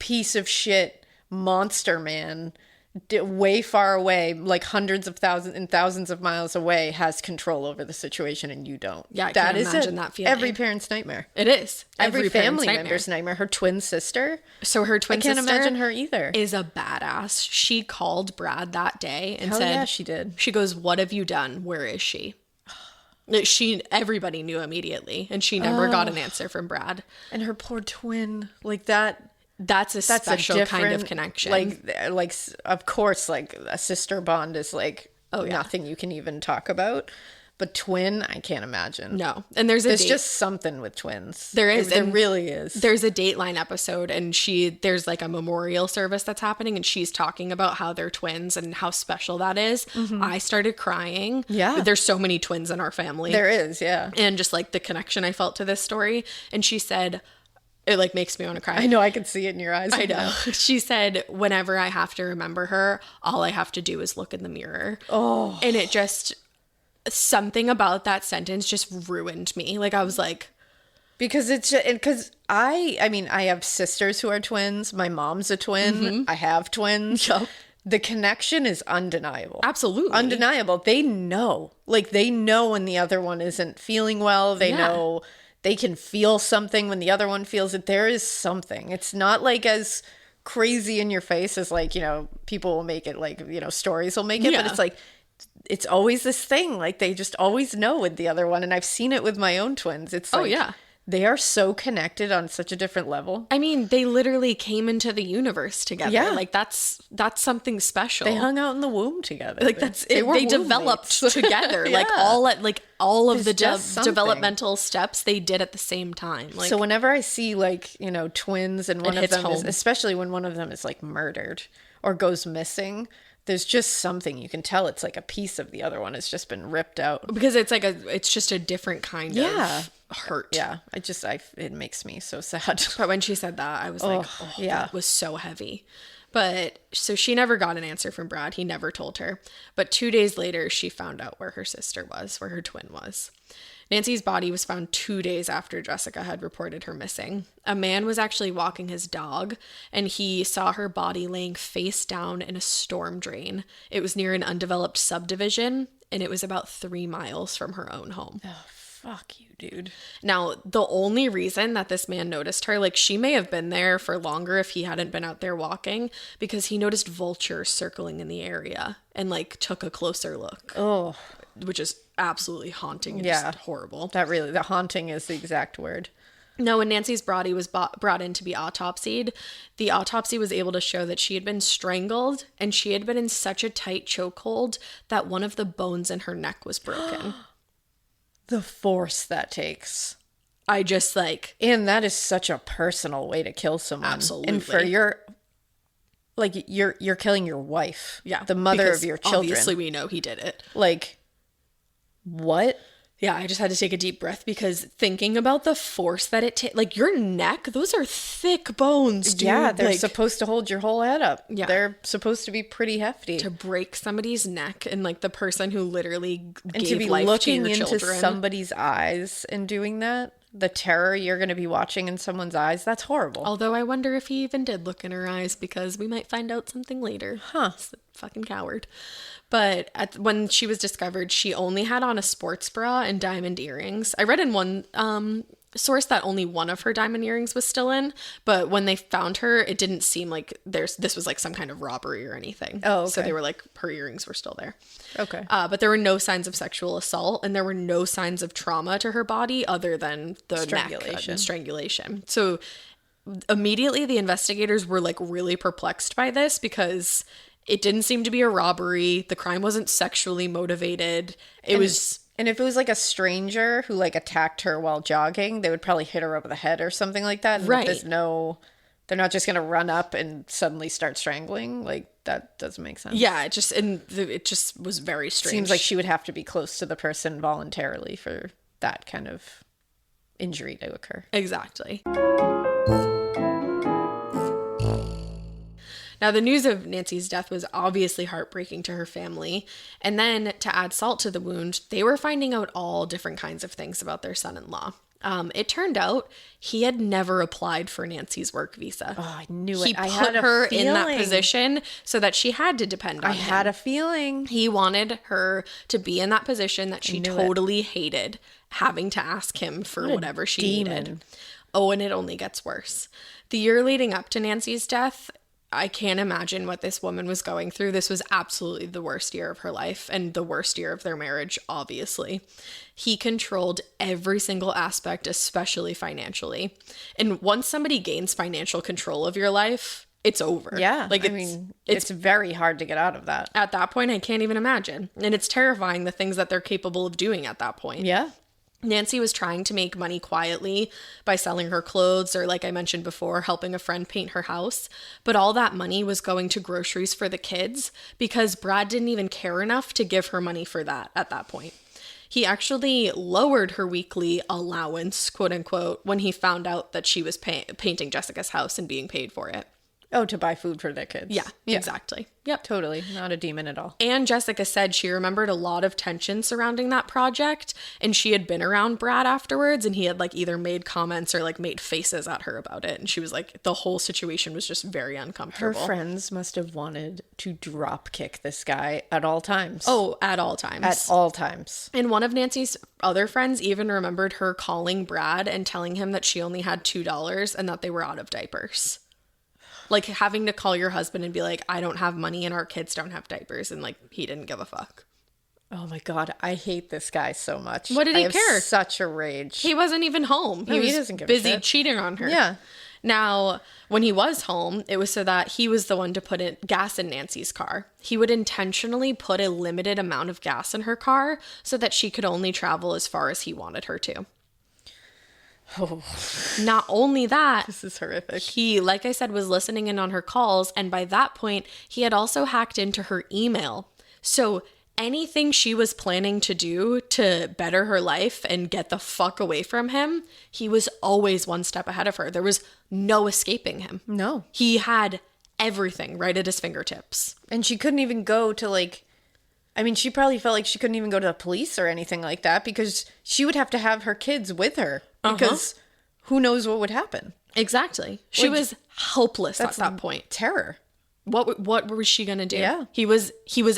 piece of shit monster man way far away, like hundreds of thousands and thousands of miles away, has control over the situation and you don't. Yeah, I can't imagine that feeling. Every parent's nightmare. It is. Every parent's family nightmare. member's nightmare. Her twin sister. So her twin I can't sister imagine her either. is a badass. She called Brad that day and Hell said, yeah, she did. She goes, "What have you done? Where is she?" Everybody knew immediately, and she never got an answer from Brad. And her poor twin, like that. That's a That's special a different kind of connection. Like of course, like a sister bond is like nothing you can even talk about. But twin, I can't imagine. no, and there's just something with twins. There is, There and really is. There's a Dateline episode, and there's like a memorial service that's happening, and she's talking about how they're twins and how special that is. I started crying. Yeah. There's so many twins in our family. There is, yeah. And just like the connection I felt to this story. And she said, it like makes me want to cry. I know, I can see it in your eyes. I know. She said, whenever I have to remember her, all I have to do is look in the mirror. Oh. And it just, something about that sentence just ruined me. Like I was like, Because I mean, I have sisters who are twins. My mom's a twin. I have twins. Yup. The connection is undeniable. absolutely. Undeniable. They know. Like, they know when the other one isn't feeling well. They Yeah. know they can feel something when the other one feels it. There is something. It's not like as crazy in your face as, like, you know, people will make it, like, you know, stories will make it. But Yeah. it's like, it's always this thing. Like, they just always know with the other one. And I've seen it with my own twins. It's like, yeah. they are so connected on such a different level. I mean, they literally came into the universe together. Yeah. Like that's something special. They hung out in the womb together. like that's They it. were They womb developed mates. together. Yeah. Like all of It's the just something. developmental steps they did at the same time. Like So whenever I see, like, you know, twins and one of hits them is, home. especially when one of them is like murdered or goes missing, there's just something you can tell. It's like a piece of the other one has just been ripped out. because it's just a different kind Yeah. of hurt. Yeah, it makes me so sad. But when she said that, I was like, yeah. that was so heavy. But so she never got an answer from Brad. He never told her. But 2 days later, she found out where her sister was, where her twin was. Nancy's body was found 2 days after Jessica had reported her missing. A man was actually walking his dog, and he saw her body laying face down in a storm drain. It was near an undeveloped subdivision, and it was about 3 miles from her own home. Fuck you, dude. Now, the only reason that this man noticed her, like, she may have been there for longer if he hadn't been out there walking, because he noticed vultures circling in the area and, like, took a closer look. Oh. Which is absolutely haunting and just horrible. The haunting is the exact word. Now, when Nancy's body was brought in to be autopsied, the autopsy was able to show that she had been strangled, and she had been in such a tight chokehold that one of the bones in her neck was broken. The force that takes. I just, like... And that is such a personal way to kill someone. Absolutely. And for you're killing your wife. Yeah. The mother of your children. Obviously, we know he did it. Like, what? Yeah, I just had to take a deep breath, because thinking about the force that it takes, like, your neck, those are thick bones, dude. Yeah, they're like, supposed to hold your whole head up. Yeah. They're supposed to be pretty hefty. to break somebody's neck, and, like, the person who literally And gave to be life looking to your into children. somebody's eyes and doing that, the terror you're going to be watching in someone's eyes, that's horrible. Although I wonder if he even did look in her eyes, because we might find out something later. He's a fucking coward. But when she was discovered, she only had on a sports bra and diamond earrings. I read in one source that only one of her diamond earrings was still in, but when they found her, it didn't seem like this was like some kind of robbery or anything. Oh, okay. So they were like, her earrings were still there. Okay. But there were no signs of sexual assault, and there were no signs of trauma to her body other than the Strangulation. neck and strangulation. So immediately the investigators were like really perplexed by this, because it didn't seem to be a robbery. The crime wasn't sexually motivated. And if it was like a stranger who like attacked her while jogging, they would probably hit her over the head or something like that. And Right. They're not just going to run up and suddenly start strangling. Like, that doesn't make sense. Yeah, it just was very strange. Seems like she would have to be close to the person voluntarily for that kind of injury to occur. Exactly. Now, the news of Nancy's death was obviously heartbreaking to her family. And then, to add salt to the wound, they were finding out all different kinds of things about their son-in-law. It turned out he had never applied for Nancy's work visa. Oh, I knew it. He I put had a her in that feeling. position so that she had to depend on I him. had a feeling. He wanted her to be in that position that she knew it. totally hated, having to ask him for whatever she needed. demon. Oh, and it only gets worse. The year leading up to Nancy's death, I can't imagine what this woman was going through. This was absolutely the worst year of her life, and the worst year of their marriage, obviously. He controlled every single aspect, especially financially. And once somebody gains financial control of your life, it's over. Yeah. Like, it's very hard to get out of that. at that point, I can't even imagine. And it's terrifying, the things that they're capable of doing at that point. Yeah. Nancy was trying to make money quietly by selling her clothes, or, like I mentioned before, helping a friend paint her house. But all that money was going to groceries for the kids, because Brad didn't even care enough to give her money for that at that point. He actually lowered her weekly allowance, quote unquote, when he found out that she was painting Jessica's house and being paid for it. Oh, to buy food for their kids. Yeah, exactly. Yep. Totally. Not a demon at all. And Jessica said she remembered a lot of tension surrounding that project, and she had been around Brad afterwards, and he had like either made comments or like made faces at her about it. And she was like, the whole situation was just very Her uncomfortable. friends must have wanted to drop kick this guy at all times. Oh, at all times. At all times. And one of Nancy's other friends even remembered her calling Brad and telling him that she only had $2 and that they were out of diapers. Like, having to call your husband and be like, I don't have money and our kids don't have diapers. And, like, he didn't give a fuck. Oh my God, I hate this guy so much. What did he I have care? Such a rage. He wasn't even home. No, he was doesn't give a busy shit. cheating on her. Yeah. Now, when he was home, it was so that he was the one to put in gas in Nancy's car. He would intentionally put a limited amount of gas in her car so that she could only travel as far as he wanted her to. Oh, Not only that, this is horrific. he, like I said, was listening in on her calls, and by that point, he had also hacked into her email. So anything she was planning to do to better her life and get the fuck away from him, he was always one step ahead of her. There was no escaping him. No. He had everything right at his fingertips. And she couldn't even go to like, I mean, she probably felt like she couldn't even go to the police or anything like that, because she would have to have her kids with her, because who knows what would happen. Exactly. She Like, was helpless at That's that point. terror. What was she gonna do? Yeah. He was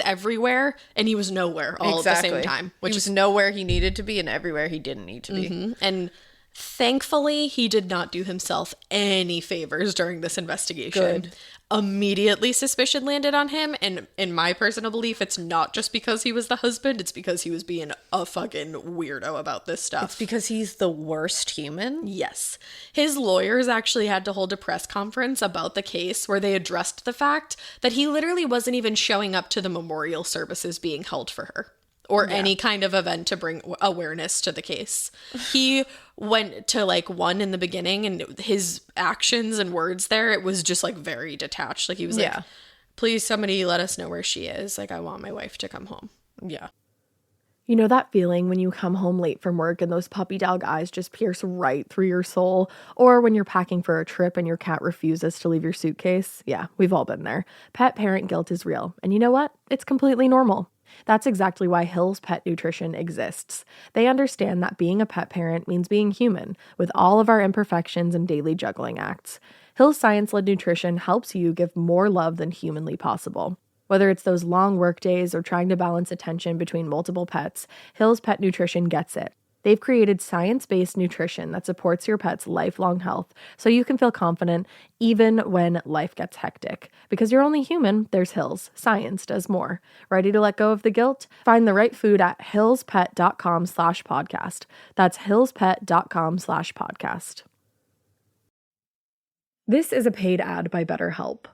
everywhere and he was nowhere all at the same time. Which he was nowhere he needed to be and everywhere he didn't need to be. And thankfully, he did not do himself any favors during this investigation. Good. Immediately, suspicion landed on him. And in my personal belief, it's not just because he was the husband. It's because he was being a fucking weirdo about this stuff. It's because he's the worst human. Yes. His lawyers actually had to hold a press conference about the case where they addressed the fact that he literally wasn't even showing up to the memorial services being held for her. Or any kind of event to bring awareness to the case. He went to like one in the beginning and his actions and words there, it was just like very detached. Like he was like, please somebody let us know where she is. Like I want my wife to come home. Yeah. You know that feeling when you come home late from work and those puppy dog eyes just pierce right through your soul? Or when you're packing for a trip and your cat refuses to leave your suitcase? Yeah, we've all been there. Pet parent guilt is real. And you know what? It's completely normal. That's exactly why Hill's Pet Nutrition exists. They understand that being a pet parent means being human, with all of our imperfections and daily juggling acts. Hill's science-led nutrition helps you give more love than humanly possible. Whether it's those long work days or trying to balance attention between multiple pets, Hill's Pet Nutrition gets it. They've created science-based nutrition that supports your pet's lifelong health so you can feel confident even when life gets hectic. Because you're only human, there's Hill's. Science does more. Ready to let go of the guilt? Find the right food at hillspet.com/podcast. That's hillspet.com/podcast. This is a paid ad by BetterHelp.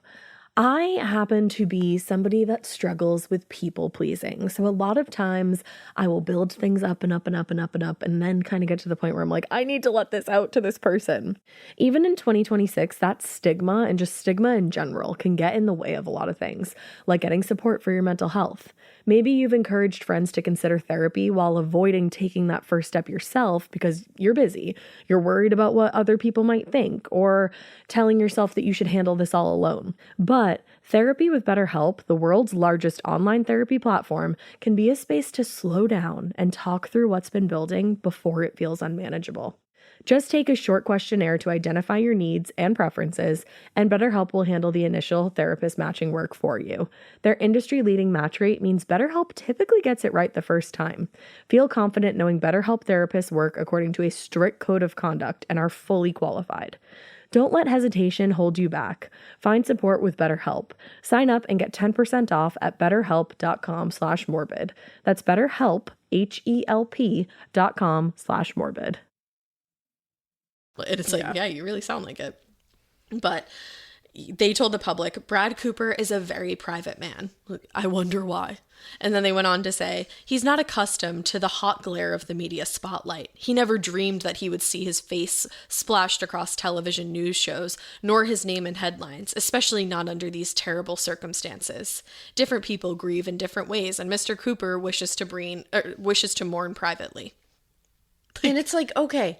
I happen to be somebody that struggles with people pleasing. So a lot of times I will build things up and up and up and up and up and then kind of get to the point where I'm like, I need to let this out to this person. Even in 2026, that stigma and just stigma in general can get in the way of a lot of things, like getting support for your mental health. Maybe you've encouraged friends to consider therapy while avoiding taking that first step yourself because you're busy. You're worried about what other people might think or telling yourself that you should handle this all alone. But therapy with BetterHelp, the world's largest online therapy platform, can be a space to slow down and talk through what's been building before it feels unmanageable. Just take a short questionnaire to identify your needs and preferences, and BetterHelp will handle the initial therapist matching work for you. Their industry-leading match rate means BetterHelp typically gets it right the first time. Feel confident knowing BetterHelp therapists work according to a strict code of conduct and are fully qualified. Don't let hesitation hold you back. Find support with BetterHelp. Sign up and get 10% off at betterhelp.com/morbid. That's BetterHelp, HELP.com/morbid. And it's like, yeah, you really sound like it. But they told the public, Brad Cooper is a very private man. I wonder why. And then they went on to say, he's not accustomed to the hot glare of the media spotlight. He never dreamed that he would see his face splashed across television news shows, nor his name in headlines, especially not under these terrible circumstances. Different people grieve in different ways, and Mr. Cooper wishes to mourn privately. And it's like, okay,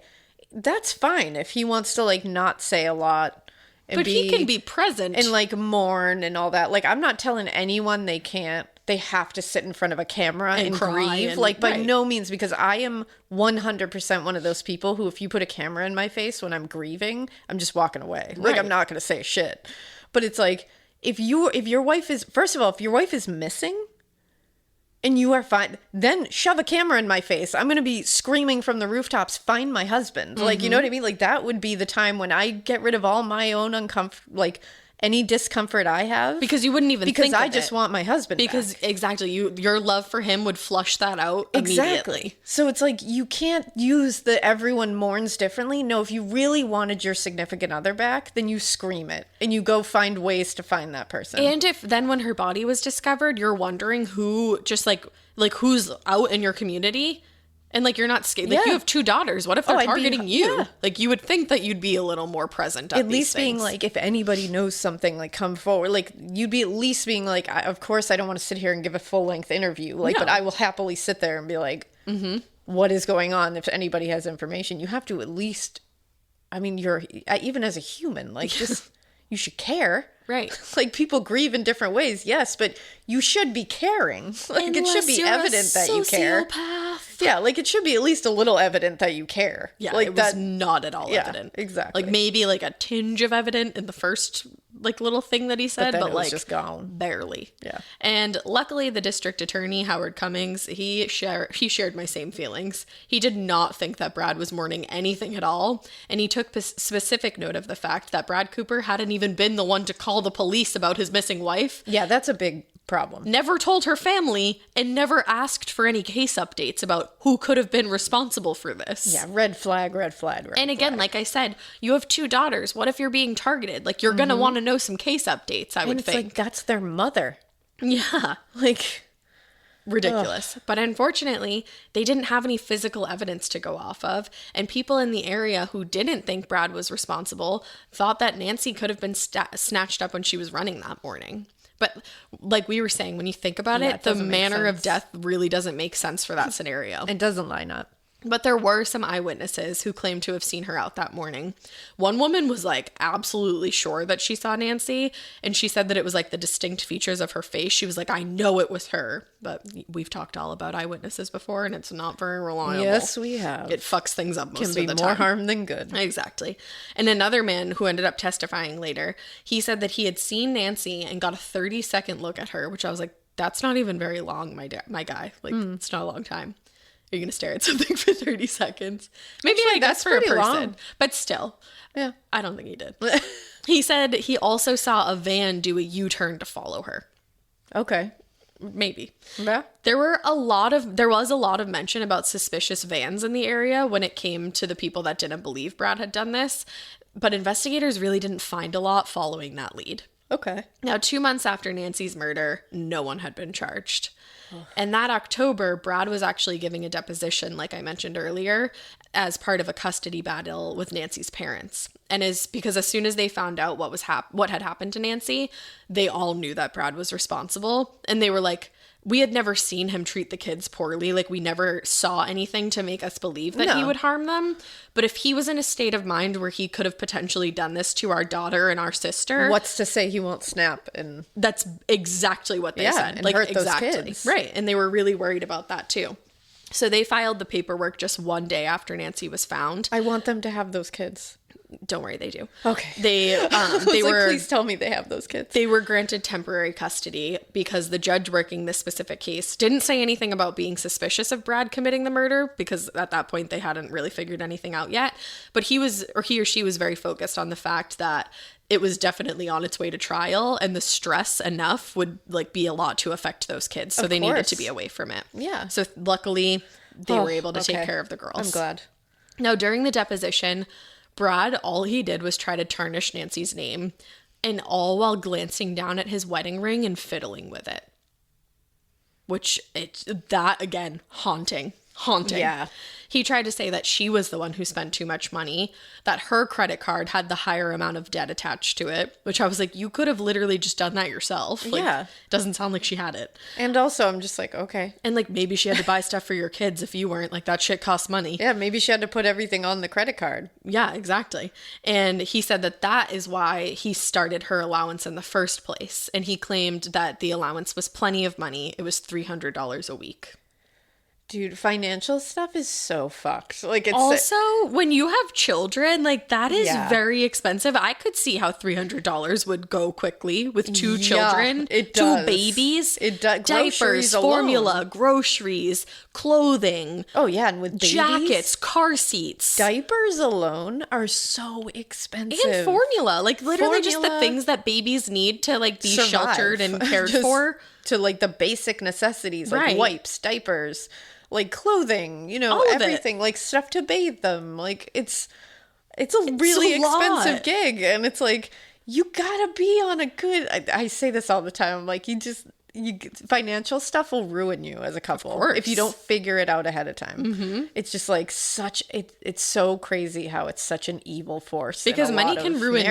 that's fine if he wants to like not say a lot and but he can be present and like mourn and all that. Like I'm not telling anyone they have to sit in front of a camera and grieve, and, like by no means, because I am 100% one of those people who, if you put a camera in my face when I'm grieving, I'm just walking away. Like I'm not going to say shit. But it's like, if your wife is, first of all, if your wife is missing and you are fine, then shove a camera in my face. I'm going to be screaming from the rooftops, find my husband. Mm-hmm. Like, you know what I mean? Like that would be the time when I get rid of all my own like any discomfort I have. Because you wouldn't even think of it. Because I just want my husband Because back. Exactly. Your love for him would flush that out immediately. So it's like, you can't use the everyone mourns differently. No, if you really wanted your significant other back, then you scream it and you go find ways to find that person. And if then when her body was discovered, you're wondering who just like who's out in your community. And, like, you're not scared. Like, you have 2 daughters. What if they're targeting you? Yeah. Like, you would think that you'd be a little more present at least being like, if anybody knows something, like, come forward. Like, you'd be at least being like, of course I don't want to sit here and give a full-length interview. Like, but I will happily sit there and be like, what is going on if anybody has information? You have to at least, I mean, you're, even as a human, like, just, you should care. Right. Like, people grieve in different ways, yes, but you should be caring. Like, it should be evident that you care. Yeah, like, it should be at least a little evident that you care. Yeah, like it was not at all evident. Exactly. Like, maybe, like, a tinge of evident in the first like little thing that he said, then but it was like just gone. barely. Yeah. And luckily the district attorney, Howard Cummings, he shared my same feelings. He did not think that Brad was mourning anything at all, and he took specific note of the fact that Brad Cooper hadn't even been the one to call the police about his missing wife. Yeah, that's a big problem. Never told her family, and never asked for any case updates about who could have been responsible for this. Yeah, red flag, red flag, red And again, flag. like I said, you have 2 daughters. What if you're being targeted? Like, you're going to want to know some case updates, I would and it's think. like, that's their mother. Yeah. Like, Ridiculous. But unfortunately, they didn't have any physical evidence to go off of, and people in the area who didn't think Brad was responsible thought that Nancy could have been snatched up when she was running that morning. But like we were saying, when you think about Yeah, it, it the doesn't make manner of sense. death really doesn't make sense for that scenario. it doesn't line up. But there were some eyewitnesses who claimed to have seen her out that morning. One woman was like absolutely sure that she saw Nancy, and she said that it was like the distinct features of her face. She was like, I know it was her. But we've talked all about eyewitnesses before, and it's not very reliable. Yes, we have. It fucks things up most Can be of the more time. harm than good. Exactly. And another man who ended up testifying later, he said that he had seen Nancy and got a 30-second look at her, which I was like, that's not even very long, my guy. Like, it's not a long time. Are you going to stare at something for 30 seconds? Maybe Actually, I guess that's for a pretty person. long. But still, Yeah. I don't think he did. He said he also saw a van do a U-turn to follow her. Okay. Maybe. Yeah. There was a lot of mention about suspicious vans in the area when it came to the people that didn't believe Brad had done this, but investigators really didn't find a lot following that lead. Okay. Now, 2 months after Nancy's murder, no one had been charged. And that October, Brad was actually giving a deposition, like I mentioned earlier, as part of a custody battle with Nancy's parents. And is because as soon as they found out what had happened to Nancy, they all knew that Brad was responsible. And they were like, we had never seen him treat the kids poorly. Like, we never saw anything to make us believe that he No. would harm them. But if he was in a state of mind where he could have potentially done this to our daughter and our sister, What's to say he won't snap and that's exactly what they Yeah, said. and Like, hurt those exactly. kids. Right. And they were really worried about that too. So they filed the paperwork just one day after Nancy was found. I want them to have those kids. Don't worry, they do. Okay. They They were please tell me they have those kids. they were granted temporary custody because the judge working this specific case didn't say anything about being suspicious of Brad committing the murder, because at that point they hadn't really figured anything out yet. But he or she was very focused on the fact that it was definitely on its way to trial, and the stress enough would like be a lot to affect those kids. So Of they needed course. to be away from it. Yeah. So luckily they Oh, were able to okay. take care of the girls. I'm glad. Now, during the deposition, Brad, all he did was try to tarnish Nancy's name, and all while glancing down at his wedding ring and fiddling with it. Which, again, haunting. Yeah. He tried to say that she was the one who spent too much money, that her credit card had the higher amount of debt attached to it, which I was like, you could have literally just done that yourself. Like, Yeah. doesn't sound like she had it. And also, I'm just like, okay. And like, maybe she had to buy stuff for your kids if you weren't. Like, that shit costs money. Yeah, maybe she had to put everything on the credit card. Yeah, exactly. And he said that that is why he started her allowance in the first place. And he claimed that the allowance was plenty of money. It was $300 a week. Dude, financial stuff is so fucked. Like, it's Also, when you have children, like that is Yeah. very expensive. I could see how $300 would go quickly with 2 Yeah, children, it 2 does. babies, It does. diapers, Groceries alone. formula, groceries, clothing, Oh yeah, and with babies, jackets, car seats. diapers alone are so expensive. And formula, like literally just the Formula. things that babies need to like be Survive. sheltered and cared Just for. to like the basic necessities, like Right. wipes, diapers, like clothing, All of it. everything, like stuff to bathe them. Like it's a really a lot. expensive gig, and it's like you gotta be on a good. I say this all the time. I'm like, financial stuff will ruin you as a couple course. if you don't figure it out ahead of time. Mm-hmm. It's just like it's so crazy how it's such an evil force Because in a money lot can of ruin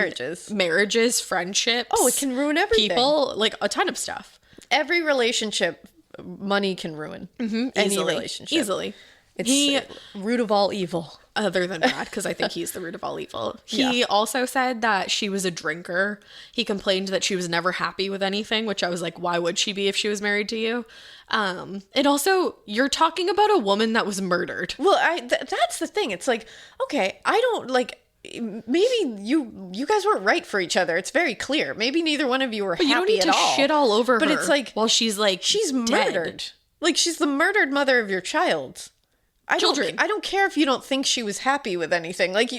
marriages. friendships. Oh, it can ruin everything. People, like a ton of stuff. Every relationship, money can ruin any Easily. relationship. Easily. It's root of all evil. Other than Brad, because I think he's the root of all evil. He also said that she was a drinker. He complained that she was never happy with anything, which I was like, why would she be if she was married to you? And also, you're talking about a woman that was murdered. Well, that's the thing. It's like, okay, I don't like. maybe you guys weren't right for each other. It's very clear. Maybe neither one of you were But happy you don't need at to all. shit all over But her it's like, while she's like she's dead. murdered. Like, she's the murdered mother of your child. I don't care if you don't think she was happy with anything. Like,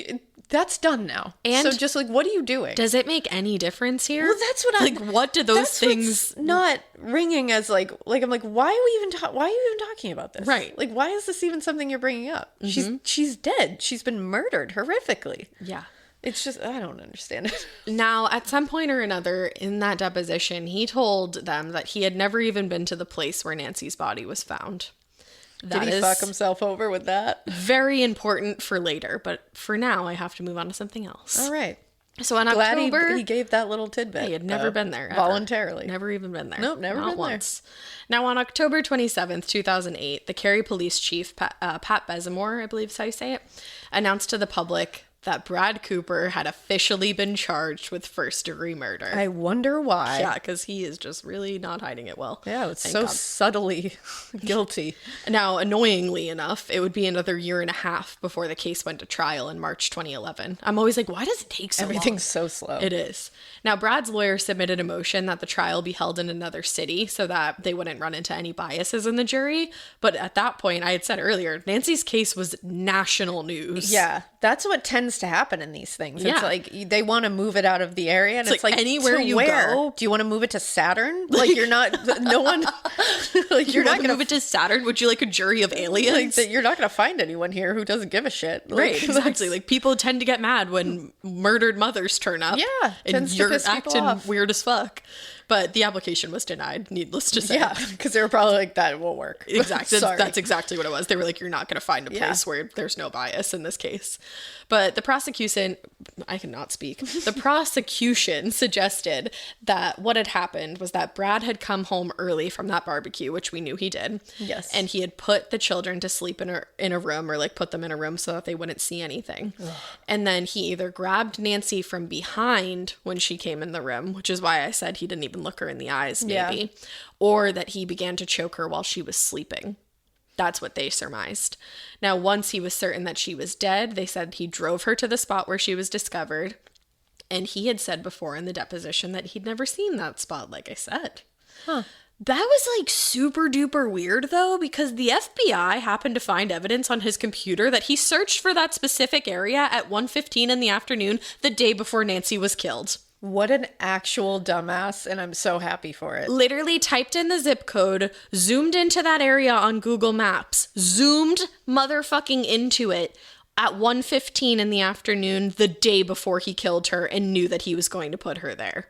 that's done now. And so just like, what are you doing? Does it make any difference here? Well, that's what like. What do those things not ringing as like I'm like, why are you even talking about this? Right. Like, why is this even something you're bringing up? She's dead. She's been murdered horrifically. Yeah. It's just, I don't understand it. Now, at some point or another in that deposition, he told them that he had never even been to the place where Nancy's body was found. Did he fuck himself over with that? Very important for later, but for now, I have to move on to something else. All right. So in Glad October, he gave that little tidbit. he had never been there ever. voluntarily. Never even been there. Nope, never Not been there. once. Now, on October 27th, 2008, the Cary police chief, Pat Bazemore, I believe is how you say it, announced to the public that Brad Cooper had officially been charged with first-degree murder. I wonder why. Yeah, because he is just really not hiding it well. Yeah, it's Thank so God. subtly guilty. Now, annoyingly enough, it would be another year and a half before the case went to trial in March 2011. I'm always like, why does it take so long? Everything's so slow. It is. Now, Brad's lawyer submitted a motion that the trial be held in another city so that they wouldn't run into any biases in the jury. But at that point, I had said earlier, Nancy's case was national news. Yeah, that's what tends to happen in these things. Yeah. It's like they want to move it out of the area, and it's like like anywhere to you where? go. Do you want to move it to Saturn? Like, you're not. No one. Like, You're not going to move it to Saturn? Would you like a jury of aliens? Like, that you're not going to find anyone here who doesn't give a shit. Like, Right, exactly. Like, people tend to get mad when murdered mothers turn up. Yeah, and tends to you're piss people acting off. weird as fuck. But the application was denied, needless to say. Yeah, because they were probably like, that won't work. Exactly. Sorry. That's exactly what it was. They were like, you're not going to find a place where there's no bias in this case. But the prosecution, I cannot speak. The prosecution suggested that what had happened was that Brad had come home early from that barbecue, which we knew he did. Yes. And he had put the children to sleep in a room, or like put them in a room so that they wouldn't see anything. Ugh. And then he either grabbed Nancy from behind when she came in the room, which is why I said he didn't even look her in the eyes, maybe, or that he began to choke her while she was sleeping. That's what they surmised. Now, once he was certain that she was dead, they said he drove her to the spot where she was discovered. And he had said before in the deposition that he'd never seen that spot, like I said. Huh. That was like super duper weird though, because the FBI happened to find evidence on his computer that he searched for that specific area at 1:15 in the afternoon the day before Nancy was killed. What an actual dumbass, and I'm so happy for it. Literally typed in the zip code, zoomed into that area on Google Maps, zoomed motherfucking into it at 1:15 in the afternoon the day before he killed her, and knew that he was going to put her there.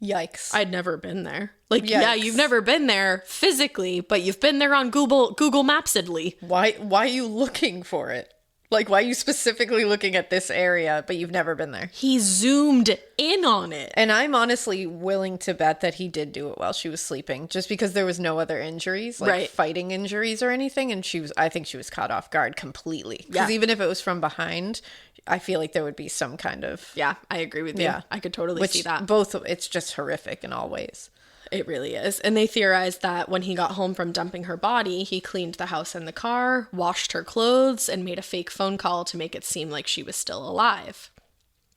Yikes. I'd never been there. Like, Yikes. yeah, you've never been there physically, but you've been there on Google Mapsidly. Why are you looking for it? Like, why are you specifically looking at this area, but you've never been there? He zoomed in on it. And I'm honestly willing to bet that he did do it while she was sleeping, just because there was no other injuries, like Right. fighting injuries or anything. And I think she was caught off guard completely. Because Yeah. even if it was from behind, I feel like there would be some kind of... Yeah, I agree with you. Yeah. I could totally see that. It's just horrific in all ways. It really is. And they theorized that when he got home from dumping her body, he cleaned the house and the car, washed her clothes, and made a fake phone call to make it seem like she was still alive.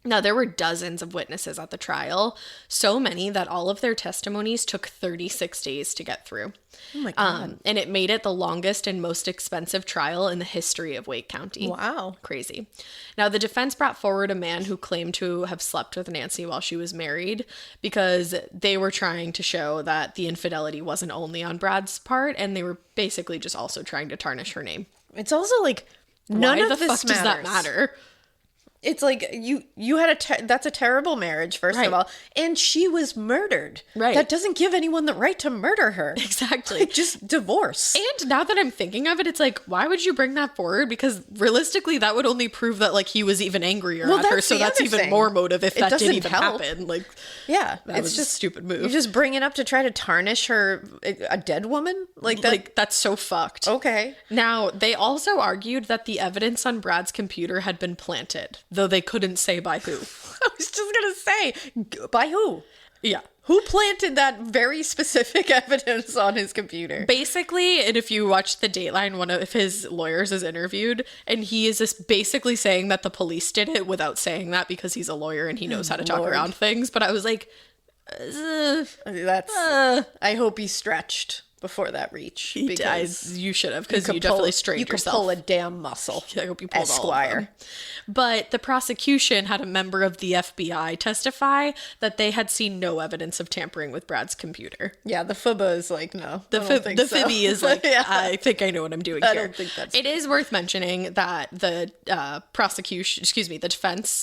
Now, there were dozens of witnesses at the trial, so many that all of their testimonies took 36 days to get through. Oh my God. And it made it the longest and most expensive trial in the history of Wake County. Wow. Crazy. Now, the defense brought forward a man who claimed to have slept with Nancy while she was married because they were trying to show that the infidelity wasn't only on Brad's part, and they were basically just also trying to tarnish her name. It's also like, none Why of the this fuck does that matters. matter? It's like you had that's a terrible marriage, first Right. of all, and she was murdered. Right. That doesn't give anyone the right to murder her. Exactly. Like, just divorce. And now that I'm thinking of it, it's like, why would you bring that forward? Because realistically, that would only prove that like he was even angrier Well, at her. that's So the that's other even thing. more motive if It that didn't doesn't even help. happen. Like, Yeah, that it's was just a stupid move. You just bring it up to try to tarnish her, a dead woman, like that. Like, that's so fucked. Okay. Now, they also argued that the evidence on Brad's computer had been planted, though they couldn't say by who. I was just gonna say, by who? Yeah. Who planted that very specific evidence on his computer? Basically, and if you watch the Dateline, one of his lawyers is interviewed, and he is just basically saying that the police did it without saying that because he's a lawyer and he knows how to talk around things. But I was like, I hope he stretched before that reach. Because you should have, because you definitely strained yourself. You could pull a damn muscle. I hope you pulled Esquire. all of them. But the prosecution had a member of the FBI testify that they had seen no evidence of tampering with Brad's computer. Yeah, the FUBA is like, no. The Phoebe is like, Yeah. I think I know what I'm doing here. I don't think that's It is worth mentioning that the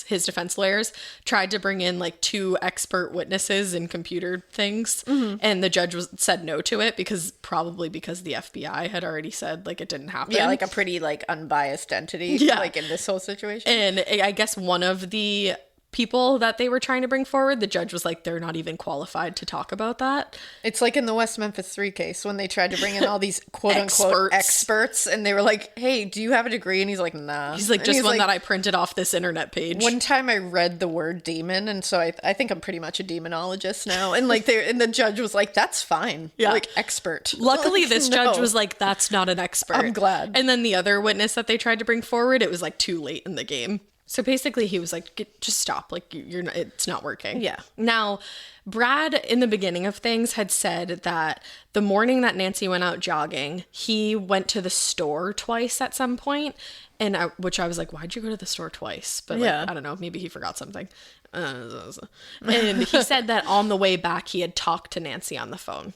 his defense lawyers tried to bring in like 2 expert witnesses in computer things, and the judge said no to it probably because the FBI had already said like it didn't happen. Yeah, like a pretty like unbiased entity, like in this whole situation. And I guess one of the people that they were trying to bring forward, the judge was like, they're not even qualified to talk about that. It's like in the West Memphis 3 case when they tried to bring in all these quote-unquote experts, and they were like, hey, do you have a degree? And he's like, nah. He's like, just one that I printed off this internet page. One time I read the word demon, and so I think I'm pretty much a demonologist now. And like and the judge was like, that's fine. Yeah. Like, expert. Luckily, Like, this judge was like, that's not an expert. I'm glad. And then the other witness that they tried to bring forward, it was like too late in the game. So basically he was like, just stop. Like, you're not, it's not working. Yeah. Now, Brad, in the beginning of things, had said that the morning that Nancy went out jogging, he went to the store twice at some point, which I was like, why'd you go to the store twice? But like, I don't know, maybe he forgot something. And he said that on the way back, he had talked to Nancy on the phone.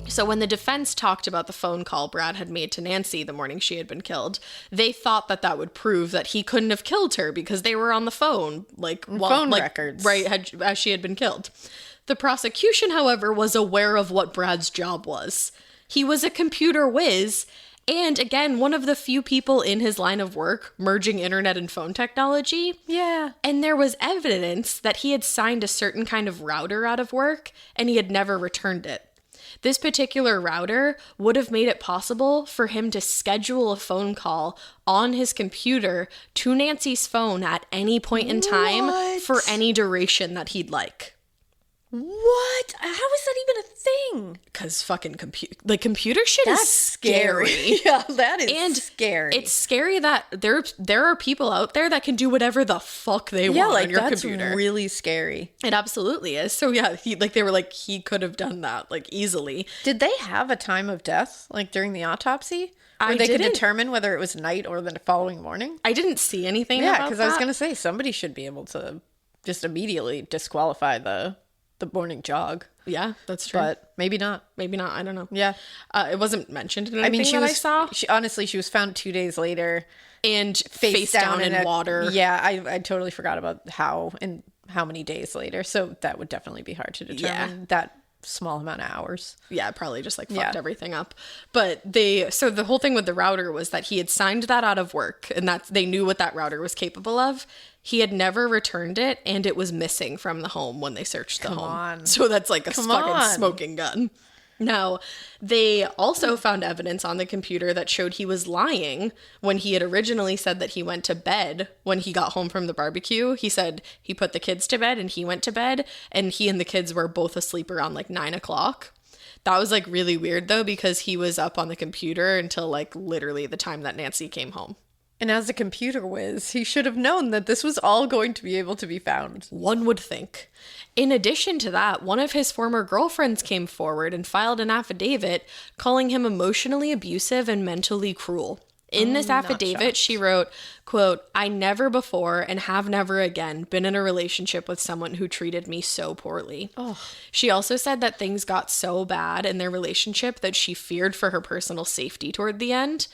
So when the defense talked about the phone call Brad had made to Nancy the morning she had been killed, they thought that would prove that he couldn't have killed her because they were on the phone, phone records, right, as she had been killed. The prosecution, however, was aware of what Brad's job was. He was a computer whiz, and again, one of the few people in his line of work merging internet and phone technology. Yeah. And there was evidence that he had signed a certain kind of router out of work, and he had never returned it. This particular router would have made it possible for him to schedule a phone call on his computer to Nancy's phone at any point in time for any duration that he'd like. What? How is that even a thing? Because fucking computer shit is scary. Yeah, that is scary. It's scary that there are people out there that can do whatever the fuck they want on your computer. That's really scary. It absolutely is. So yeah, they were like, he could have done that like easily. Did they have a time of death like during the autopsy? Where they could determine whether it was night or the following morning? I didn't see anything about that. Yeah, because I was going to say, somebody should be able to just immediately disqualify the morning jog. Yeah, that's true. But maybe not. Maybe not. I don't know. Yeah. It wasn't mentioned in anything I saw. She was found 2 days later. And face down in water. Yeah, I totally forgot about how many days later. So that would definitely be hard to determine that small amount of hours. Yeah, probably just like fucked everything up. But so the whole thing with the router was that he had signed that out of work, and they knew what that router was capable of. He had never returned it, and it was missing from the home when they searched the home. So that's like a fucking smoking gun. Now, they also found evidence on the computer that showed he was lying when he had originally said that he went to bed when he got home from the barbecue. He said he put the kids to bed and he went to bed, and he and the kids were both asleep around like 9 o'clock. That was like really weird though, because he was up on the computer until like literally the time that Nancy came home. And as a computer whiz, he should have known that this was all going to be able to be found. One would think. In addition to that, one of his former girlfriends came forward and filed an affidavit calling him emotionally abusive and mentally cruel. In this affidavit, she wrote, quote, "I never before and have never again been in a relationship with someone who treated me so poorly." Oh. She also said that things got so bad in their relationship that she feared for her personal safety toward the end.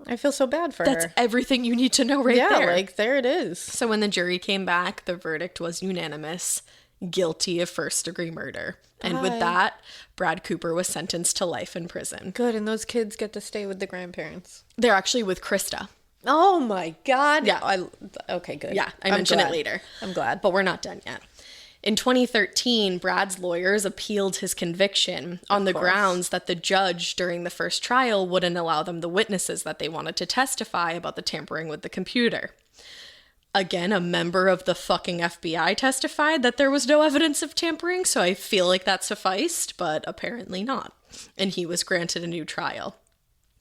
I feel so bad for her. That's everything you need to know there. Yeah, like there it is. So when the jury came back, the verdict was unanimous. Guilty of first-degree murder. And with that, Brad Cooper was sentenced to life in prison. Good, and those kids get to stay with the grandparents. They're actually with Krista. Oh my God. Yeah. Okay, good. Yeah, I mention it later. I'm glad. But we're not done yet. In 2013, Brad's lawyers appealed his conviction on the grounds that the judge during the first trial wouldn't allow them the witnesses that they wanted to testify about the tampering with the computer. Again, a member of the fucking FBI testified that there was no evidence of tampering, so I feel like that sufficed, but apparently not. And he was granted a new trial.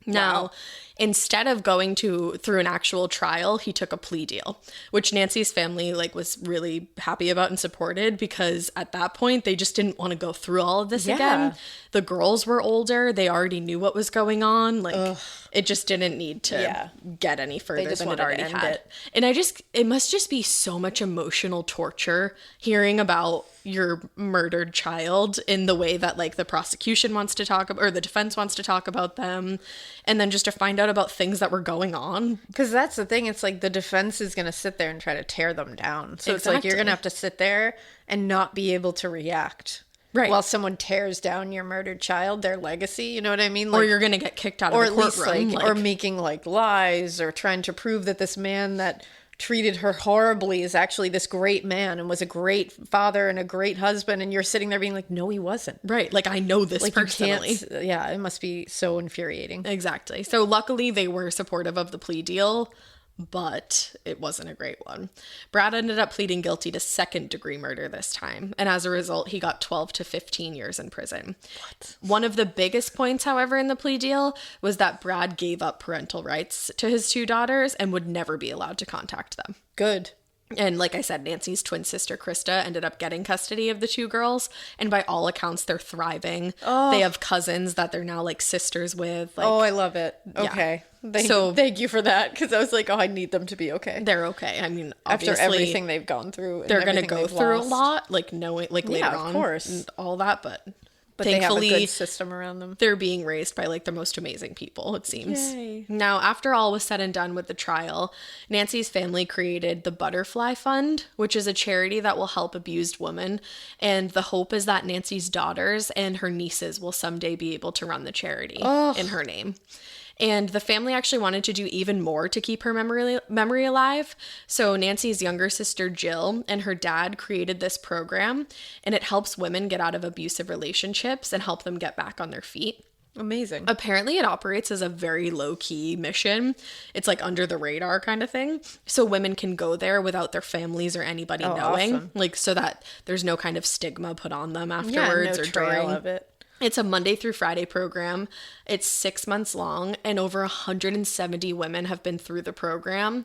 Now, instead of going through an actual trial, he took a plea deal, which Nancy's family was really happy about and supported, because at that point they just didn't want to go through all of this again. The girls were older, they already knew what was going on. It just didn't need to get any further than it already had. And it must just be so much emotional torture hearing about your murdered child in the way that the prosecution wants to talk about, or the defense wants to talk about them, and then just to find out about things that were going on. Because that's the thing, it's the defense is going to sit there and try to tear them down. So it's you're going to have to sit there and not be able to react. Right. While someone tears down your murdered child, their legacy, you know what I mean? Or you're going to get kicked out of the courtroom. Or making lies, or trying to prove that this man that treated her horribly is actually this great man and was a great father and a great husband, and you're sitting there being no, he wasn't. Right. I know this personally. Yeah, it must be so infuriating. Exactly. So luckily they were supportive of the plea deal, but it wasn't a great one. Brad ended up pleading guilty to second-degree murder this time, and as a result, he got 12 to 15 years in prison. What? One of the biggest points, however, in the plea deal was that Brad gave up parental rights to his 2 daughters and would never be allowed to contact them. Good. And like I said, Nancy's twin sister, Krista, ended up getting custody of the 2 girls. And by all accounts, they're thriving. Oh. They have cousins that they're now sisters with. Oh, I love it. Okay. Yeah. Thank you for that. Because I was I need them to be okay. They're okay. I mean, after everything they've gone through. They're going to go through a lot, knowing, later on. Of course. And all that, but thankfully, they have a good system around them. They're being raised by the most amazing people, it seems. Yay. Now, after all was said and done with the trial, Nancy's family created the Butterfly Fund, which is a charity that will help abused women. And the hope is that Nancy's daughters and her nieces will someday be able to run the charity in her name. And the family actually wanted to do even more to keep her memory alive. So Nancy's younger sister, Jill, and her dad created this program, and it helps women get out of abusive relationships and help them get back on their feet. Amazing. Apparently it operates as a very low-key mission. It's under the radar kind of thing. So women can go there without their families or anybody knowing. Awesome. So that there's no kind of stigma put on them afterwards or trail of it. It's a Monday through Friday program. It's 6 months long, and over 170 women have been through the program,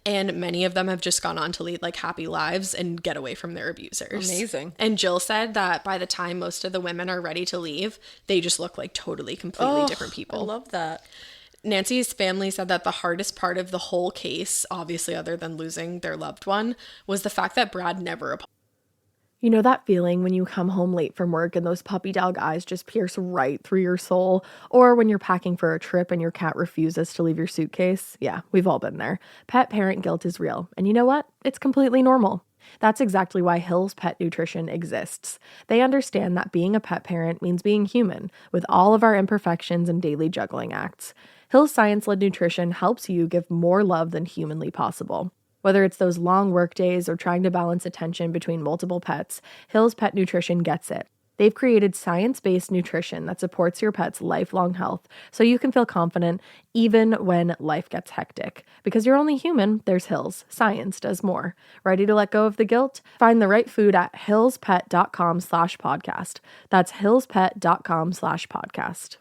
and many of them have just gone on to lead happy lives and get away from their abusers. Amazing. And Jill said that by the time most of the women are ready to leave, they just look completely different people. I love that. Nancy's family said that the hardest part of the whole case, obviously other than losing their loved one, was the fact that Brad never apologized. You know that feeling when you come home late from work and those puppy dog eyes just pierce right through your soul? Or when you're packing for a trip and your cat refuses to leave your suitcase? Yeah, we've all been there. Pet parent guilt is real. And you know what? It's completely normal. That's exactly why Hill's Pet Nutrition exists. They understand that being a pet parent means being human, with all of our imperfections and daily juggling acts. Hill's science-led nutrition helps you give more love than humanly possible. Whether it's those long work days or trying to balance attention between multiple pets, Hill's Pet Nutrition gets it. They've created science-based nutrition that supports your pet's lifelong health, so you can feel confident even when life gets hectic. Because you're only human, there's Hill's. Science does more. Ready to let go of the guilt? Find the right food at hillspet.com/podcast. That's hillspet.com/podcast.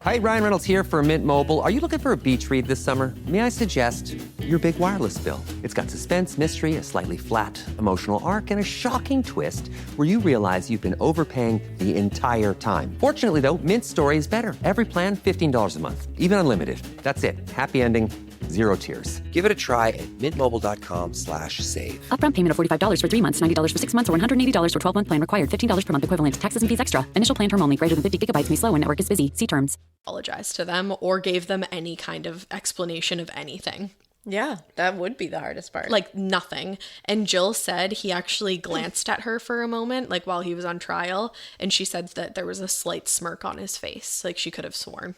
Hi, Ryan Reynolds here for Mint Mobile. Are you looking for a beach read this summer? May I suggest your big wireless bill? It's got suspense, mystery, a slightly flat, emotional arc, and a shocking twist where you realize you've been overpaying the entire time. Fortunately, though, Mint's story is better. Every plan, $15 a month, even unlimited. That's it. Happy ending, zero tears. Give it a try at mintmobile.com/save. Upfront payment of $45 for 3 months, $90 for 6 months, or $180 for 12-month plan required. $15 per month equivalent. Taxes and fees extra. Initial plan term only. Greater than 50 gigabytes may slow when network is busy. See terms. Apologized to them or gave them any kind of explanation of anything. Yeah, that would be the hardest part. Nothing. And Jill said he actually glanced at her for a moment, while he was on trial, and she said that there was a slight smirk on his face, she could have sworn.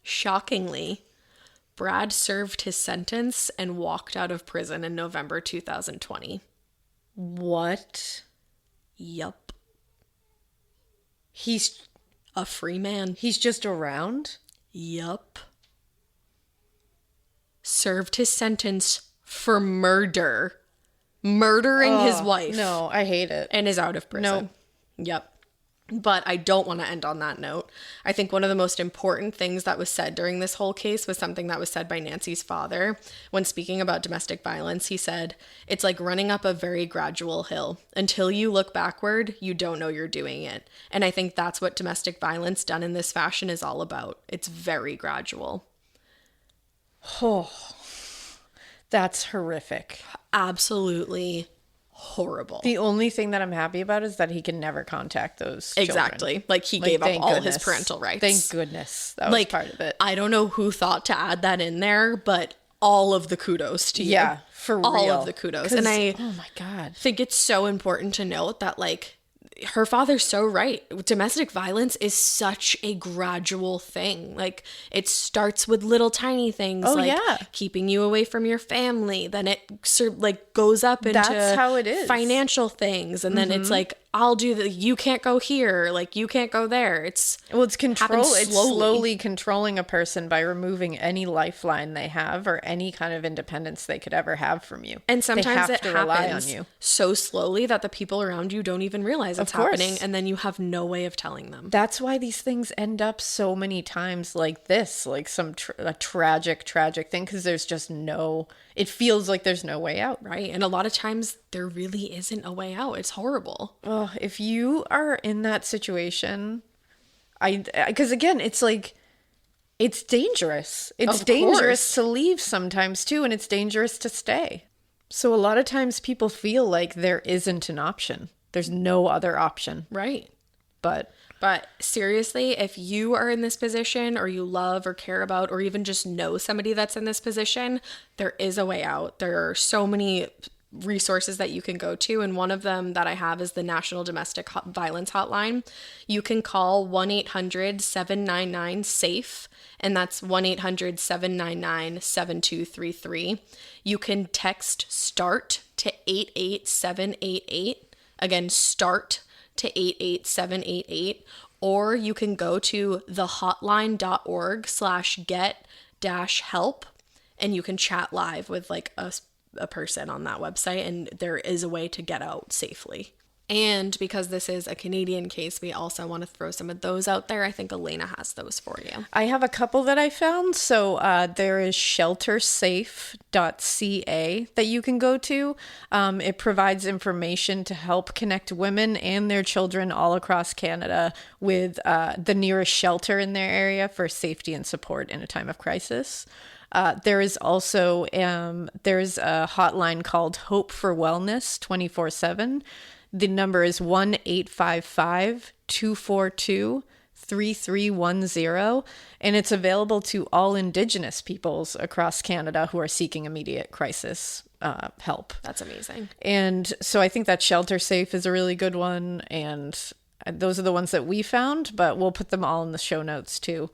Shockingly, Brad served his sentence and walked out of prison in November 2020. What? Yup. He's a free man. He's just around? Yup. Served his sentence for murdering his wife. No, I hate it. And is out of prison. Yep. But I don't want to end on that note. I think one of the most important things that was said during this whole case was something that was said by Nancy's father. When speaking about domestic violence, he said, "It's like running up a very gradual hill. Until you look backward, you don't know you're doing it." And I think that's what domestic violence done in this fashion is all about. It's very gradual. Oh, that's horrific. Absolutely horrible. The only thing that I'm happy about is that he can never contact those children. Exactly. Like he gave up all his parental rights. Thank goodness. That was part of it. I don't know who thought to add that in there, but all of the kudos to you. Yeah, for real. All of the kudos. And I oh my God. think it's so important to note that like her father's so right. Domestic violence is such a gradual thing. Like it starts with little tiny things keeping you away from your family. Then it sort of like goes up into That's how it is. Financial things. And then it's like, I'll do the, you can't go here. Like you can't go there. It's control. It's slowly controlling a person by removing any lifeline they have or any kind of independence they could ever have from you. And sometimes it rely happens on you so slowly that the people around you don't even realize it's happening. And then you have no way of telling them. That's why these things end up so many times like this, like a tragic thing. Cause there's just it feels like there's no way out. Right. And a lot of times there really isn't a way out. It's horrible. Oh, if you are in that situation, because again, it's like, it's dangerous. It's dangerous to leave sometimes too. And it's dangerous to stay. So a lot of times people feel like there isn't an option. There's no other option. Right. But seriously, if you are in this position or you love or care about or even just know somebody that's in this position, there is a way out. There are so many resources that you can go to, and one of them that I have is the National Domestic Violence Hotline. You can call 1-800-799-SAFE, and that's 1-800-799-7233. You can text START to 88788. Again, START to 88788, or you can go to thehotline.org/get-help, and you can chat live with like a person on that website, and there is a way to get out safely. And because this is a Canadian case, we also want to throw some of those out there. I think Elena has those for you. I have a couple that I found. So there is sheltersafe.ca that you can go to. It provides information to help connect women and their children all across Canada with the nearest shelter in their area for safety and support in a time of crisis. There is also there's a hotline called Hope for Wellness 24/7. The number is 1-855-242-3310, and it's available to all Indigenous peoples across Canada who are seeking immediate crisis help. That's amazing. And so I think that Shelter Safe is a really good one, and those are the ones that we found, but we'll put them all in the show notes too.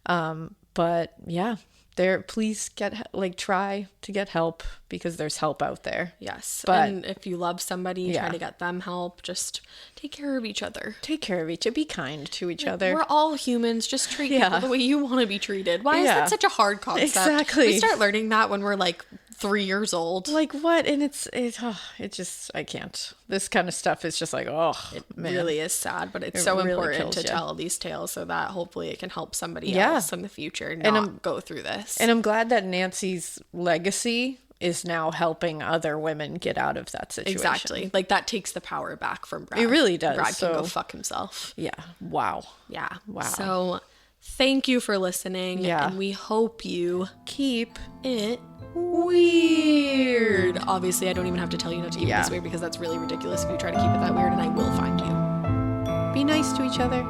But yeah. Please try to get help, because there's help out there. Yes. But, and if you love somebody, try to get them help. Just take care of each other. Be kind to each other. We're all humans. Just treat people the way you want to be treated. Why is that such a hard concept? Exactly. We start learning that when we're like 3 years old. Like what? And it just, I can't. This kind of stuff is just like, it really is sad, but it's so really important to tell these tales so that hopefully it can help somebody else in the future not go through this. And I'm glad that Nancy's legacy is now helping other women get out of that situation. Exactly. Like that takes the power back from Brad. It really does. Brad can go fuck himself. Yeah. Wow. Yeah. Wow. So thank you for listening. Yeah. And we hope you keep it weird. Obviously, I don't even have to tell you not to keep this weird, because that's really ridiculous if you try to keep it that weird, and I will find you. Be nice to each other.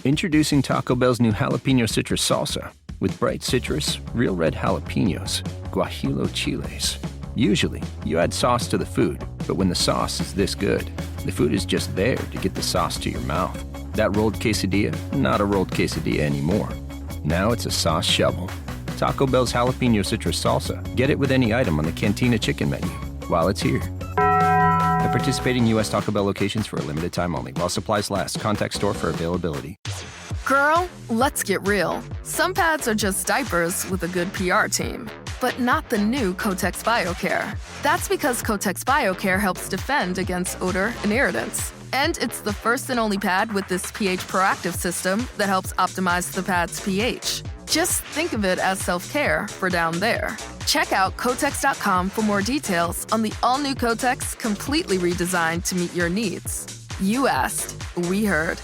Introducing Taco Bell's new jalapeno citrus salsa with bright citrus, real red jalapenos, guajillo chiles, Usually, you add sauce to the food, but when the sauce is this good, the food is just there to get the sauce to your mouth. That rolled quesadilla, not a rolled quesadilla anymore. Now it's a sauce shovel. Taco Bell's jalapeno citrus salsa. Get it with any item on the Cantina chicken menu while it's here. At participating U.S. Taco Bell locations for a limited time only. While supplies last. Contact store for availability. Girl, let's get real. Some pads are just diapers with a good PR team. But not the new Kotex BioCare. That's because Kotex BioCare helps defend against odor and irritants. And it's the first and only pad with this pH proactive system that helps optimize the pad's pH. Just think of it as self-care for down there. Check out Kotex.com for more details on the all-new Kotex, completely redesigned to meet your needs. You asked, we heard.